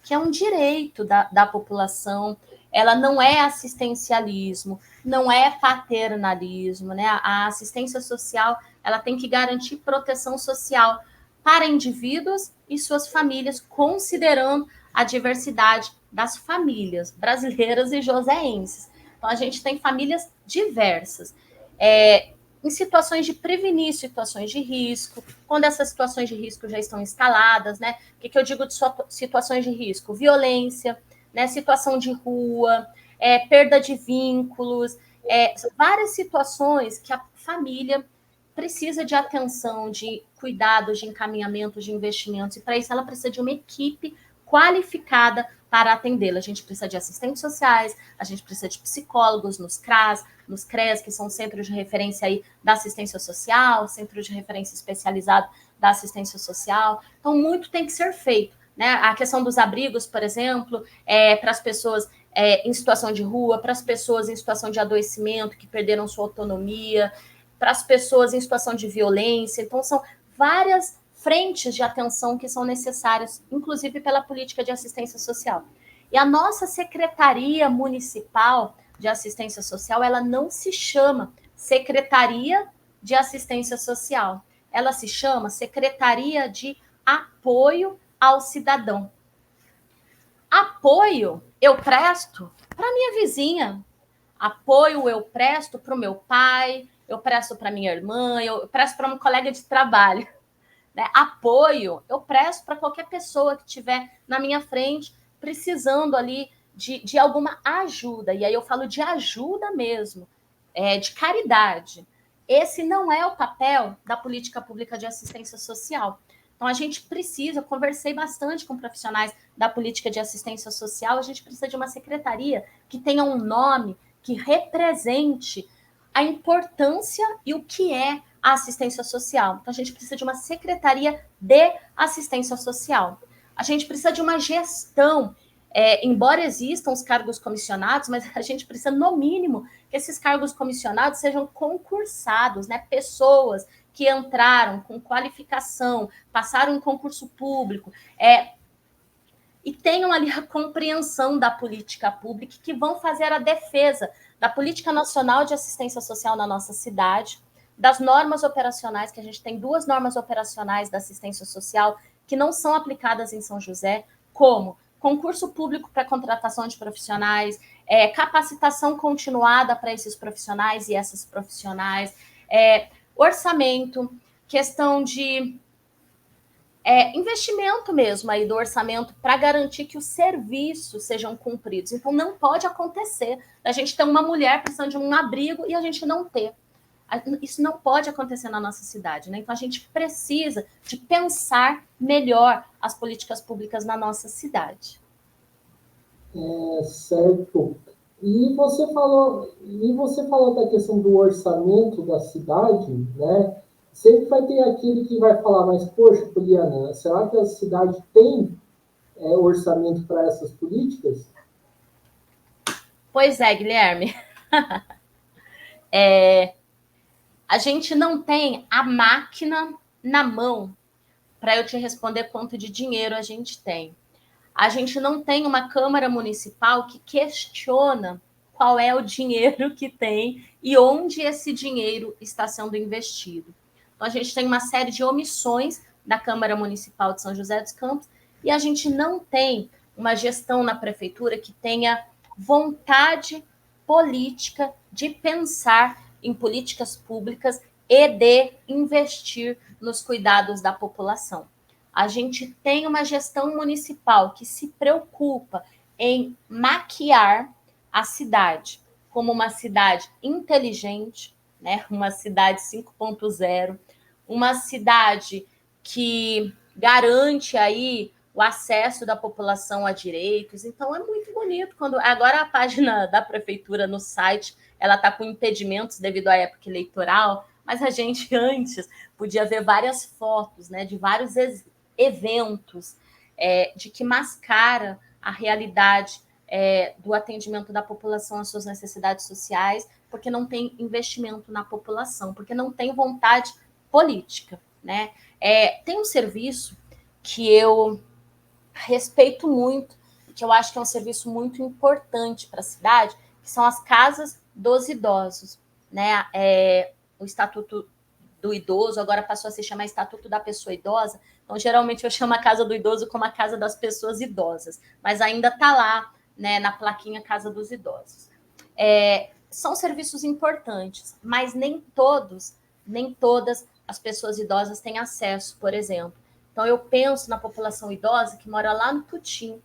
que é um direito da população. Ela não é assistencialismo, não é paternalismo, né? A assistência social, ela tem que garantir proteção social para indivíduos e suas famílias, considerando a diversidade das famílias brasileiras e joseenses. Então, a gente tem famílias diversas. em situações de prevenir situações de risco, quando essas situações de risco já estão instaladas, né? O que eu digo de situações de risco? Violência, né? Situação de rua, perda de vínculos, várias situações que a família precisa de atenção, de cuidados, de encaminhamento, de investimentos, e para isso ela precisa de uma equipe qualificada para atendê-la. A gente precisa de assistentes sociais, a gente precisa de psicólogos nos CRAS, nos CREAS, que são centros de referência aí da assistência social, centro de referência especializado da assistência social. Então, muito tem que ser feito, né? A questão dos abrigos, por exemplo, para as pessoas em situação de rua, para as pessoas em situação de adoecimento, que perderam sua autonomia, para as pessoas em situação de violência. Então, são várias frentes de atenção que são necessárias, inclusive pela política de assistência social. E a nossa Secretaria Municipal de Assistência Social, ela não se chama Secretaria de Assistência Social, ela se chama Secretaria de Apoio ao Cidadão. Apoio eu presto para minha vizinha, apoio eu presto para o meu pai, eu presto para minha irmã, eu presto para uma colega de trabalho. Né? Apoio eu presto para qualquer pessoa que estiver na minha frente precisando ali de alguma ajuda. E aí eu falo de ajuda mesmo, de caridade. Esse não é o papel da política pública de assistência social. Então, a gente precisa, eu conversei bastante com profissionais da política de assistência social, a gente precisa de uma secretaria que tenha um nome que represente a importância e o que é a assistência social. Então, a gente precisa de uma secretaria de assistência social. A gente precisa de uma gestão, embora existam os cargos comissionados, mas a gente precisa, no mínimo, que esses cargos comissionados sejam concursados, né? Pessoas que entraram com qualificação, passaram em concurso público, e tenham ali a compreensão da política pública, que vão fazer a defesa da política nacional de assistência social na nossa cidade, das normas operacionais, que a gente tem 2 normas operacionais da assistência social que não são aplicadas em São José, como concurso público para contratação de profissionais, capacitação continuada para esses profissionais e essas profissionais, orçamento, questão de investimento mesmo aí do orçamento para garantir que os serviços sejam cumpridos. Então, não pode acontecer a gente ter uma mulher precisando de um abrigo e a gente não ter. Isso não pode acontecer na nossa cidade, né? Então, a gente precisa de pensar melhor as políticas públicas na nossa cidade. Certo. E você falou da questão do orçamento da cidade, né? Sempre vai ter aquele que vai falar, mas, poxa, Poliana, será que a cidade tem orçamento para essas políticas? Pois é, Guilherme. A gente não tem a máquina na mão para eu te responder quanto de dinheiro a gente tem. A gente não tem uma Câmara Municipal que questiona qual é o dinheiro que tem e onde esse dinheiro está sendo investido. Então, a gente tem uma série de omissões da Câmara Municipal de São José dos Campos e a gente não tem uma gestão na prefeitura que tenha vontade política de pensar em políticas públicas e de investir nos cuidados da população. A gente tem uma gestão municipal que se preocupa em maquiar a cidade como uma cidade inteligente, né? Uma cidade 5.0, uma cidade que garante aí o acesso da população a direitos. Então, é muito bonito quando agora a página da prefeitura no site ela está com impedimentos devido à época eleitoral, mas a gente antes podia ver várias fotos, né, de vários eventos de que mascara a realidade do atendimento da população às suas necessidades sociais, porque não tem investimento na população, porque não tem vontade política, né? Tem um serviço que eu respeito muito, que eu acho que é um serviço muito importante para a cidade, que são as casas dos idosos, né? O Estatuto do Idoso agora passou a se chamar Estatuto da Pessoa Idosa, então geralmente eu chamo a Casa do Idoso como a Casa das Pessoas Idosas, mas ainda está lá, né, na plaquinha Casa dos Idosos. são serviços importantes, mas nem todos, nem todas as pessoas idosas têm acesso, por exemplo. Então, eu penso na população idosa que mora lá no Putim,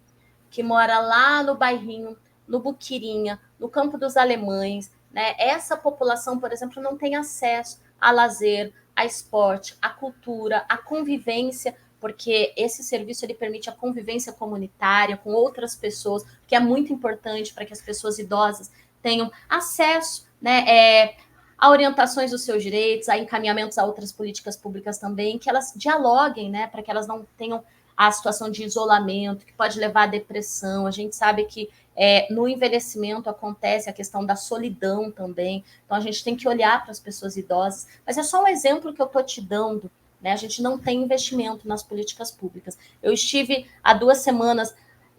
que mora lá no bairrinho, no Buquirinha, no Campo dos Alemães, né? Essa população, por exemplo, não tem acesso a lazer, a esporte, a cultura, a convivência, porque esse serviço ele permite a convivência comunitária com outras pessoas, que é muito importante para que as pessoas idosas tenham acesso, né, a orientações dos seus direitos, a encaminhamentos a outras políticas públicas também, que elas dialoguem, né, para que elas não tenham a situação de isolamento, que pode levar à depressão. A gente sabe que no envelhecimento acontece a questão da solidão também. Então, a gente tem que olhar para as pessoas idosas. Mas é só um exemplo que eu estou te dando, né? A gente não tem investimento nas políticas públicas. Eu estive há 2 semanas,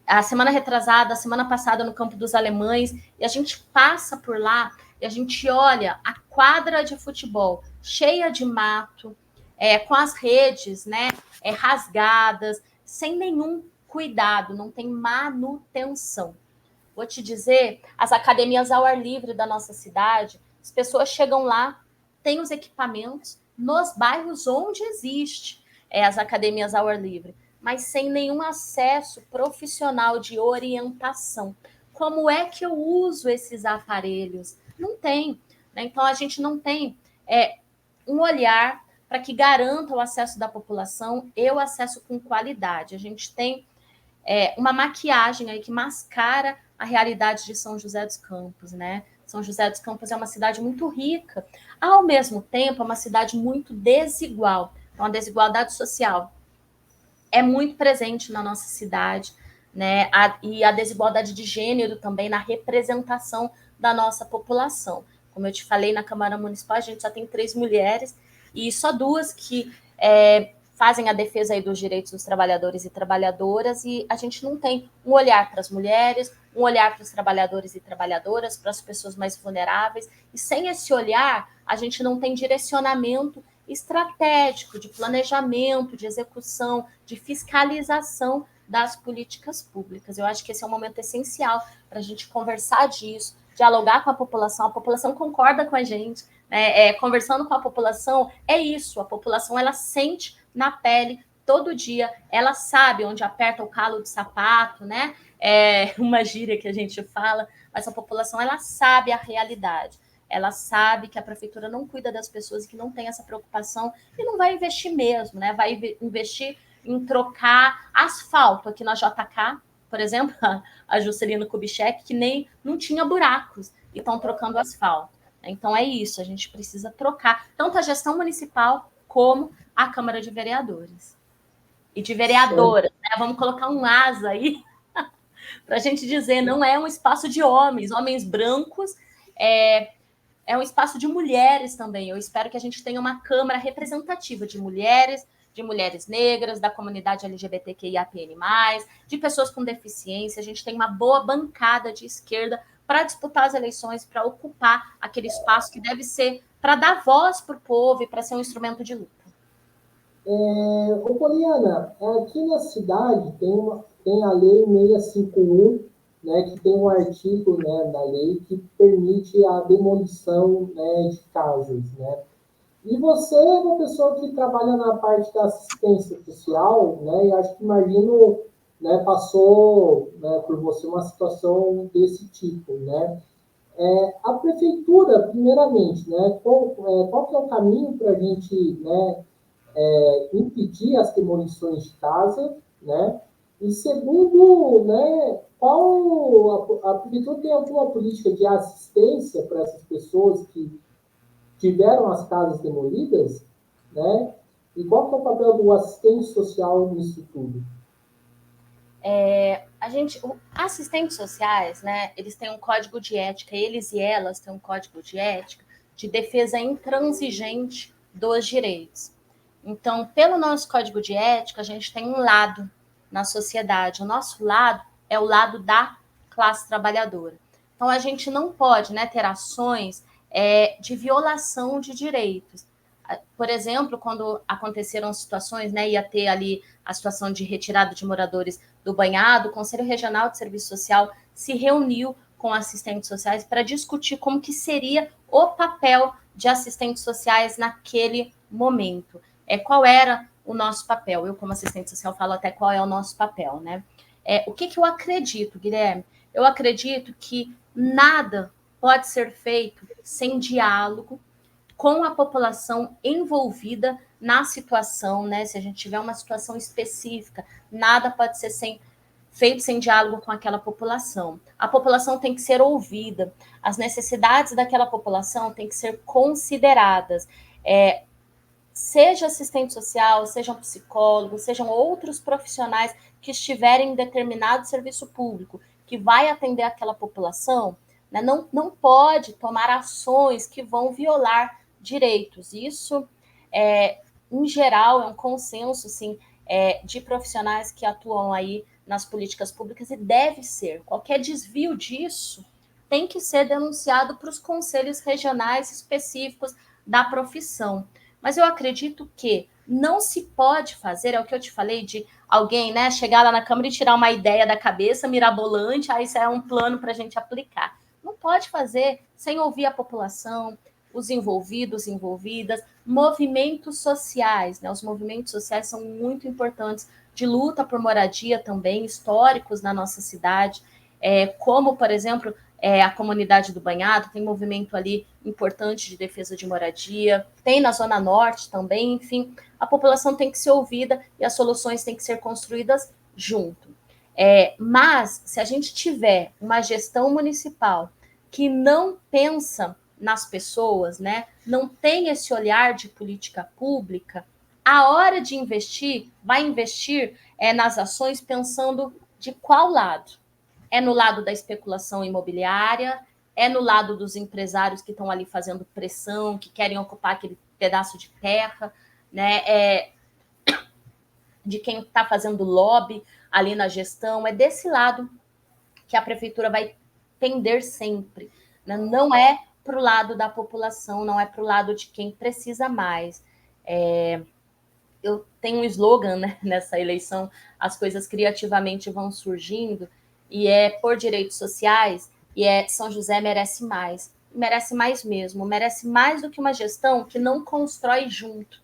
a semana retrasada, a semana passada, no Campo dos Alemães, e a gente passa por lá e a gente olha a quadra de futebol cheia de mato, com as redes, né, rasgadas, sem nenhum cuidado, não tem manutenção. Vou te dizer, as academias ao ar livre da nossa cidade, as pessoas chegam lá, têm os equipamentos nos bairros onde existe as academias ao ar livre, mas sem nenhum acesso profissional de orientação. Como é que eu uso esses aparelhos? Não tem. Né? Então, a gente não tem um olhar para que garanta o acesso da população e o acesso com qualidade. A gente tem uma maquiagem aí que mascara a realidade de São José dos Campos, né? São José dos Campos é uma cidade muito rica, ao mesmo tempo é uma cidade muito desigual. Então, a desigualdade social é muito presente na nossa cidade, né? E a desigualdade de gênero também na representação da nossa população. Como eu te falei, na Câmara Municipal, a gente só tem 3 mulheres e só 2 que fazem a defesa aí dos direitos dos trabalhadores e trabalhadoras, e a gente não tem um olhar para as mulheres, um olhar para os trabalhadores e trabalhadoras, para as pessoas mais vulneráveis, e sem esse olhar, a gente não tem direcionamento estratégico, de planejamento, de execução, de fiscalização das políticas públicas. Eu acho que esse é um momento essencial para a gente conversar disso, dialogar com a população concorda com a gente, né? Conversando com a população, é isso, a população ela sente na pele todo dia, ela sabe onde aperta o calo do sapato, né? É uma gíria que a gente fala, mas a população ela sabe a realidade. Ela sabe que a prefeitura não cuida das pessoas e que não tem essa preocupação e não vai investir mesmo, né? Vai investir em trocar asfalto aqui na JK, por exemplo, a Juscelino Kubitschek, que nem não tinha buracos e estão trocando asfalto. Então é isso, a gente precisa trocar tanto a gestão municipal como a Câmara de Vereadores. E de vereadoras, né? Vamos colocar um asa aí para a gente dizer, não é um espaço de homens brancos, é um espaço de mulheres também. Eu espero que a gente tenha uma Câmara representativa de mulheres negras, da comunidade LGBTQIAPN+, de pessoas com deficiência. A gente tem uma boa bancada de esquerda para disputar as eleições, para ocupar aquele espaço que deve ser para dar voz para o povo e para ser um instrumento de luta. Poliana, aqui na cidade tem a Lei 651, né, que tem um artigo, né, da lei que permite a demolição, né, de casas, né? E você é uma pessoa que trabalha na parte da assistência social, né? E acho que imagino, né, passou, né, por você uma situação desse tipo, né? A prefeitura, primeiramente, né, qual que é o caminho para a gente, né, impedir as demolições de casa, né? E segundo, né, qual a prefeitura tem alguma política de assistência para essas pessoas que tiveram as casas demolidas, né? E qual que é o papel do assistente social nisso tudo? Assistentes sociais, né, eles têm um código de ética, eles e elas têm um código de ética de defesa intransigente dos direitos. Então, pelo nosso código de ética, a gente tem um lado na sociedade. O nosso lado é o lado da classe trabalhadora. Então, a gente não pode, né, ter ações de violação de direitos. Por exemplo, quando aconteceram situações, né, ia ter ali a situação de retirada de moradores do banhado, o Conselho Regional de Serviço Social se reuniu com assistentes sociais para discutir como que seria o papel de assistentes sociais naquele momento. Qual era o nosso papel? Eu, como assistente social, falo até qual é o nosso papel, né? O que eu acredito, Guilherme? Eu acredito que nada pode ser feito sem diálogo com a população envolvida na situação, né? Se a gente tiver uma situação específica, nada pode ser feito sem diálogo com aquela população. A população tem que ser ouvida, as necessidades daquela população têm que ser consideradas. Seja assistente social, sejam psicólogos, sejam outros profissionais que estiverem em determinado serviço público, que vai atender aquela população, né, não pode tomar ações que vão violar direitos. Isso, em geral, é um consenso, sim, de profissionais que atuam aí nas políticas públicas, e deve ser. Qualquer desvio disso tem que ser denunciado para os conselhos regionais específicos da profissão. Mas eu acredito que não se pode fazer, é o que eu te falei, de alguém, né, chegar lá na Câmara e tirar uma ideia da cabeça mirabolante, isso é um plano para a gente aplicar. Não pode fazer sem ouvir a população, os envolvidos, envolvidas, movimentos sociais, né? Os movimentos sociais são muito importantes, de luta por moradia também, históricos na nossa cidade, como, por exemplo, a comunidade do Banhado, tem movimento ali importante de defesa de moradia, tem na Zona Norte também, enfim, a população tem que ser ouvida e as soluções têm que ser construídas junto. Mas, se a gente tiver uma gestão municipal que não pensa nas pessoas, né, não tem esse olhar de política pública, a hora de investir, vai investir nas ações pensando de qual lado? No lado da especulação imobiliária, no lado dos empresários que estão ali fazendo pressão, que querem ocupar aquele pedaço de terra, né? De quem está fazendo lobby ali na gestão, desse lado que a prefeitura vai pender sempre, né? Não é para o lado da população, não é para o lado de quem precisa mais. Eu tenho um slogan, né, nessa eleição, as coisas criativamente vão surgindo, e por direitos sociais, e São José merece mais mesmo, merece mais do que uma gestão que não constrói junto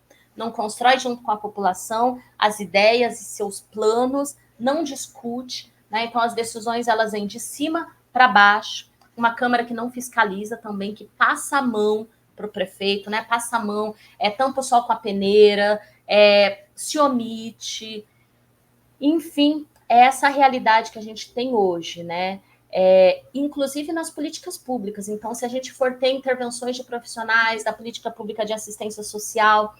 com a população as ideias e seus planos, não discute, né? Então as decisões elas vêm de cima para baixo, uma Câmara que não fiscaliza também, que passa a mão para o prefeito, né? Passa a mão, tampa o sol com a peneira, se omite, enfim, essa realidade que a gente tem hoje, né? Inclusive nas políticas públicas. Então, se a gente for ter intervenções de profissionais da política pública de assistência social,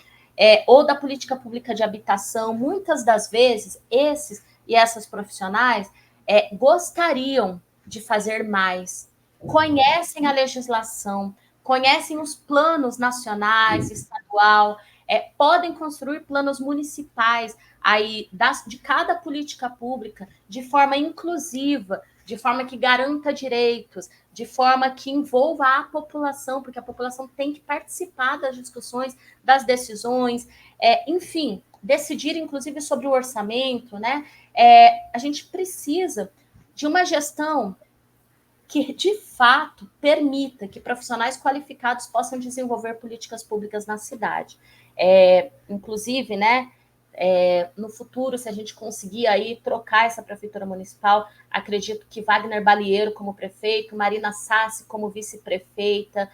ou da política pública de habitação, muitas das vezes, esses e essas profissionais gostariam de fazer mais, conhecem a legislação, conhecem os planos nacionais, estadual, podem construir planos municipais aí de cada política pública de forma inclusiva, de forma que garanta direitos, de forma que envolva a população, porque a população tem que participar das discussões, das decisões, enfim, decidir inclusive sobre o orçamento, né? A gente precisa de uma gestão que, de fato, permita que profissionais qualificados possam desenvolver políticas públicas na cidade. Inclusive, né, no futuro, se a gente conseguir aí trocar essa prefeitura municipal, acredito que Wagner Balieiro como prefeito, Marina Sassi como vice-prefeita,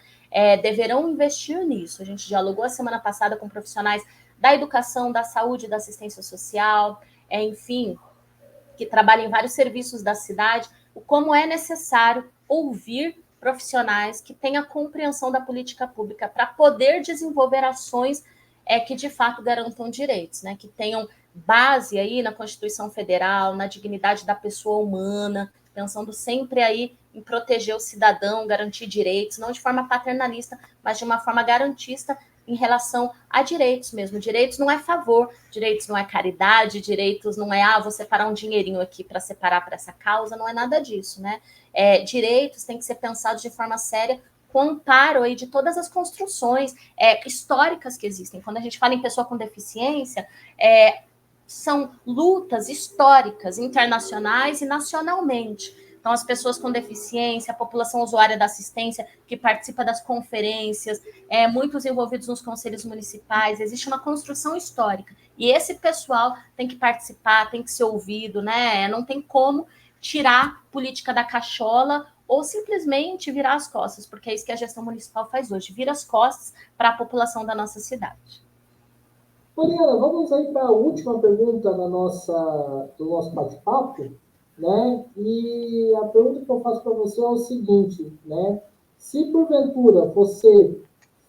deverão investir nisso. A gente dialogou a semana passada com profissionais da educação, da saúde, da assistência social, enfim, que trabalham em vários serviços da cidade, o como é necessário ouvir profissionais que tenham compreensão da política pública para poder desenvolver ações que de fato garantam direitos, né? Que tenham base aí na Constituição Federal, na dignidade da pessoa humana, pensando sempre aí em proteger o cidadão, garantir direitos, não de forma paternalista, mas de uma forma garantista em relação a direitos mesmo. Direitos não é favor, direitos não é caridade, direitos não vou separar um dinheirinho aqui para separar para essa causa, não é nada disso, né? Direitos têm que ser pensados de forma séria, com amparo aí de todas as construções históricas que existem. Quando a gente fala em pessoa com deficiência, são lutas históricas, internacionais e nacionalmente. Então, as pessoas com deficiência, a população usuária da assistência, que participa das conferências, muitos envolvidos nos conselhos municipais, existe uma construção histórica. E esse pessoal tem que participar, tem que ser ouvido, né? Não tem como tirar política da cachola ou simplesmente virar as costas, porque é isso que a gestão municipal faz hoje, vira as costas para a população da nossa cidade. Mariana, vamos aí para a última pergunta do nosso bate-papo, né? E a pergunta que eu faço para você é o seguinte, né? Se porventura você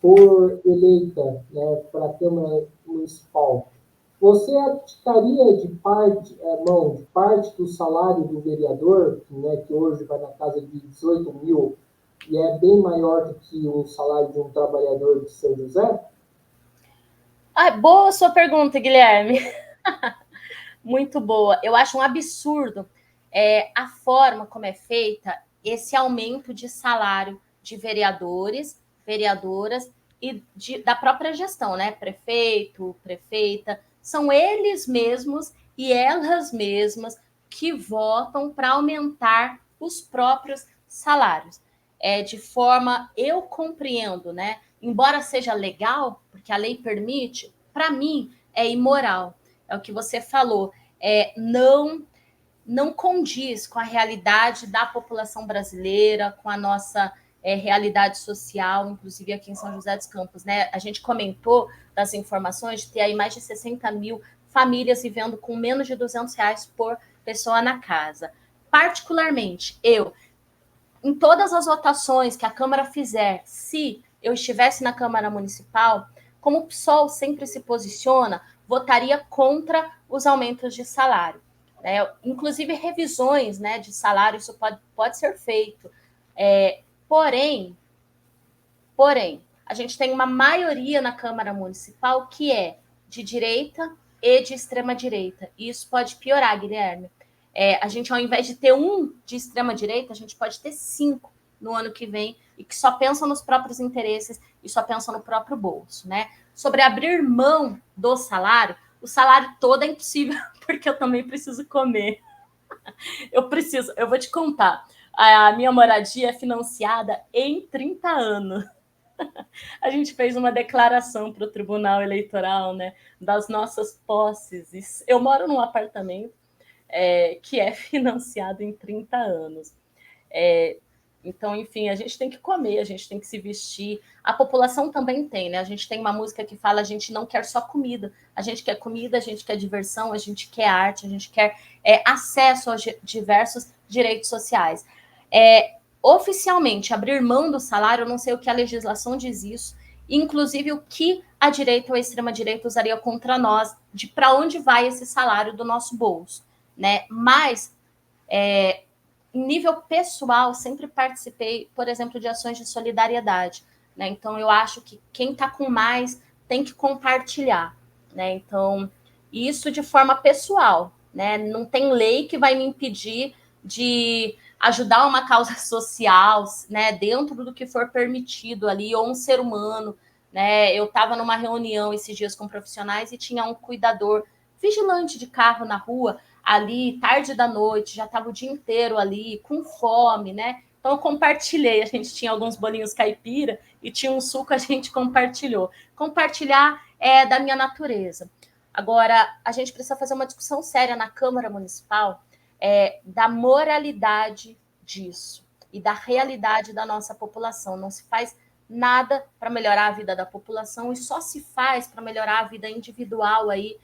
for eleita, né, para a Câmara Municipal, você abdicaria de parte do salário do vereador, né, que hoje vai na casa de 18 mil e é bem maior do que o salário de um trabalhador de São José? Boa sua pergunta, Guilherme. Muito boa. Eu acho um absurdo a forma como é feita esse aumento de salário de vereadores, vereadoras e da própria gestão, né? Prefeito, prefeita, são eles mesmos e elas mesmas que votam para aumentar os próprios salários. De forma, eu compreendo, né? Embora seja legal, porque a lei permite, para mim é imoral. É o que você falou, não condiz com a realidade da população brasileira, com a nossa realidade social, inclusive aqui em São José dos Campos, né? A gente comentou das informações de ter aí mais de 60 mil famílias vivendo com menos de R$ 200 por pessoa na casa. Particularmente, em todas as votações que a Câmara fizer, se eu estivesse na Câmara Municipal, como o PSOL sempre se posiciona, votaria contra os aumentos de salário. Inclusive, revisões, né, de salário, isso pode ser feito. Porém, a gente tem uma maioria na Câmara Municipal que é de direita e de extrema-direita. E isso pode piorar, Guilherme. A gente, ao invés de ter um de extrema-direita, a gente pode ter 5 no ano que vem e que só pensam nos próprios interesses e só pensam no próprio bolso, né? Sobre abrir mão do salário, o salário todo é impossível, porque eu também preciso comer. Eu vou te contar. A minha moradia é financiada em 30 anos. A gente fez uma declaração para o Tribunal Eleitoral, né, das nossas posses. Eu moro num apartamento que é financiado em 30 anos. Então, enfim, a gente tem que comer, a gente tem que se vestir. A população também tem, né? A gente tem uma música que fala: a gente não quer só comida, a gente quer comida, a gente quer diversão, a gente quer arte, a gente quer acesso aos diversos direitos sociais. Oficialmente, abrir mão do salário, eu não sei o que a legislação diz isso, inclusive o que a direita ou a extrema-direita usaria contra nós, de para onde vai esse salário do nosso bolso, né? Mas, em nível pessoal, sempre participei, por exemplo, de ações de solidariedade, né? Então, eu acho que quem está com mais tem que compartilhar, né? Então, isso de forma pessoal, né? Não tem lei que vai me impedir de ajudar uma causa social, né? Dentro do que for permitido ali, ou um ser humano, né? Eu estava numa reunião esses dias com profissionais e tinha um cuidador vigilante de carro na rua, ali, tarde da noite, já estava o dia inteiro ali, com fome, né? Então, eu compartilhei. A gente tinha alguns bolinhos caipira e tinha um suco, a gente compartilhou. Compartilhar é da minha natureza. Agora, a gente precisa fazer uma discussão séria na Câmara Municipal da moralidade disso e da realidade da nossa população. Não se faz nada para melhorar a vida da população e só se faz para melhorar a vida individual aí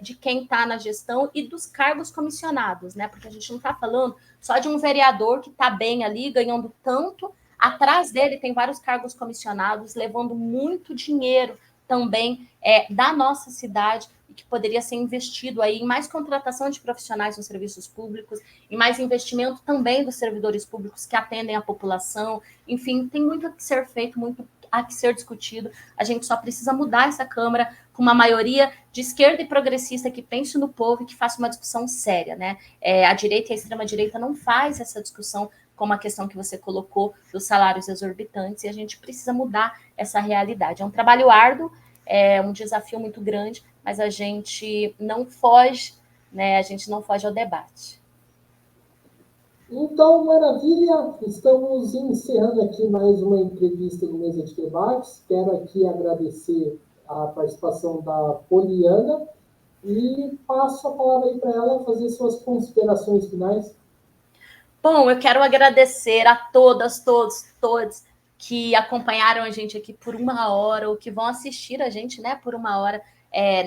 de quem está na gestão e dos cargos comissionados, né? Porque a gente não está falando só de um vereador que está bem ali, ganhando tanto. Atrás dele tem vários cargos comissionados, levando muito dinheiro também da nossa cidade e que poderia ser investido aí em mais contratação de profissionais nos serviços públicos, em mais investimento também dos servidores públicos que atendem a população. Enfim, tem muito a ser feito, muito a que ser discutido. A gente só precisa mudar essa Câmara com uma maioria de esquerda e progressista que pense no povo e que faça uma discussão séria, né? A direita e a extrema-direita não faz essa discussão como a questão que você colocou dos salários exorbitantes, e a gente precisa mudar essa realidade. É um trabalho árduo, é um desafio muito grande, mas a gente não foge, né? A gente não foge ao debate. Então, maravilha, estamos encerrando aqui mais uma entrevista no Mesa de Debates. Quero aqui agradecer a participação da Poliana e passo a palavra aí para ela fazer suas considerações finais. Bom, eu quero agradecer a todas, todos que acompanharam a gente aqui por 1 hora, ou que vão assistir a gente, né, por 1 hora,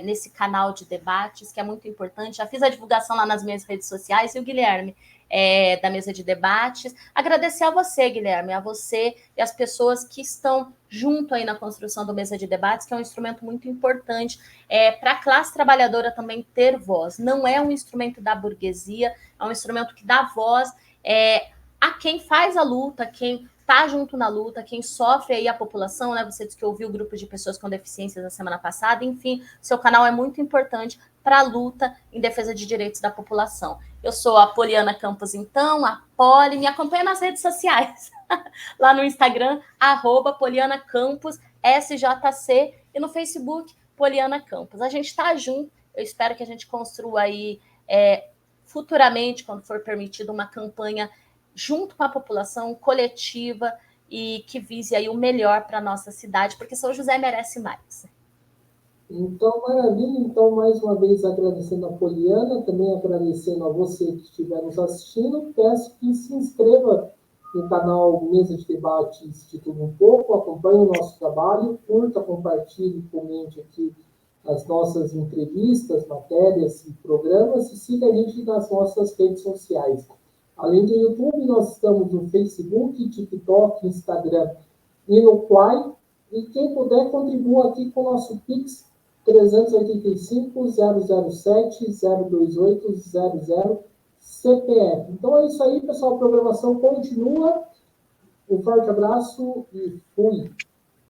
nesse canal de debates, que é muito importante. Já fiz a divulgação lá nas minhas redes sociais, e o Guilherme, da mesa de debates. Agradecer a você, Guilherme, a você e as pessoas que estão junto aí na construção do Mesa de Debates, que é um instrumento muito importante para a classe trabalhadora também ter voz. Não é um instrumento da burguesia, é um instrumento que dá voz a quem faz a luta, quem está junto na luta, quem sofre aí a população, né? Você disse que ouviu o grupo de pessoas com deficiências na semana passada, enfim, seu canal é muito importante para a luta em defesa de direitos da população. Eu sou a Poliana Campos, então, a Poli, me acompanha nas redes sociais, lá no Instagram, @Poliana Campos, SJC, e no Facebook, Poliana Campos. A gente está junto, eu espero que a gente construa aí futuramente, quando for permitido, uma campanha junto com a população coletiva e que vise aí o melhor para a nossa cidade, porque São José merece mais. Então, maravilha. Então, mais uma vez agradecendo a Poliana, também agradecendo a você que estiver nos assistindo. Peço que se inscreva no canal Mesa de Debates de Tudo Um Pouco, acompanhe o nosso trabalho, curta, compartilhe, comente aqui as nossas entrevistas, matérias e programas e siga a gente nas nossas redes sociais. Além do YouTube, nós estamos no Facebook, TikTok, Instagram e no Quai. E quem puder, contribua aqui com o nosso Pix 385-007-02800 CPF. Então é isso aí, pessoal. A programação continua. Um forte abraço e fui!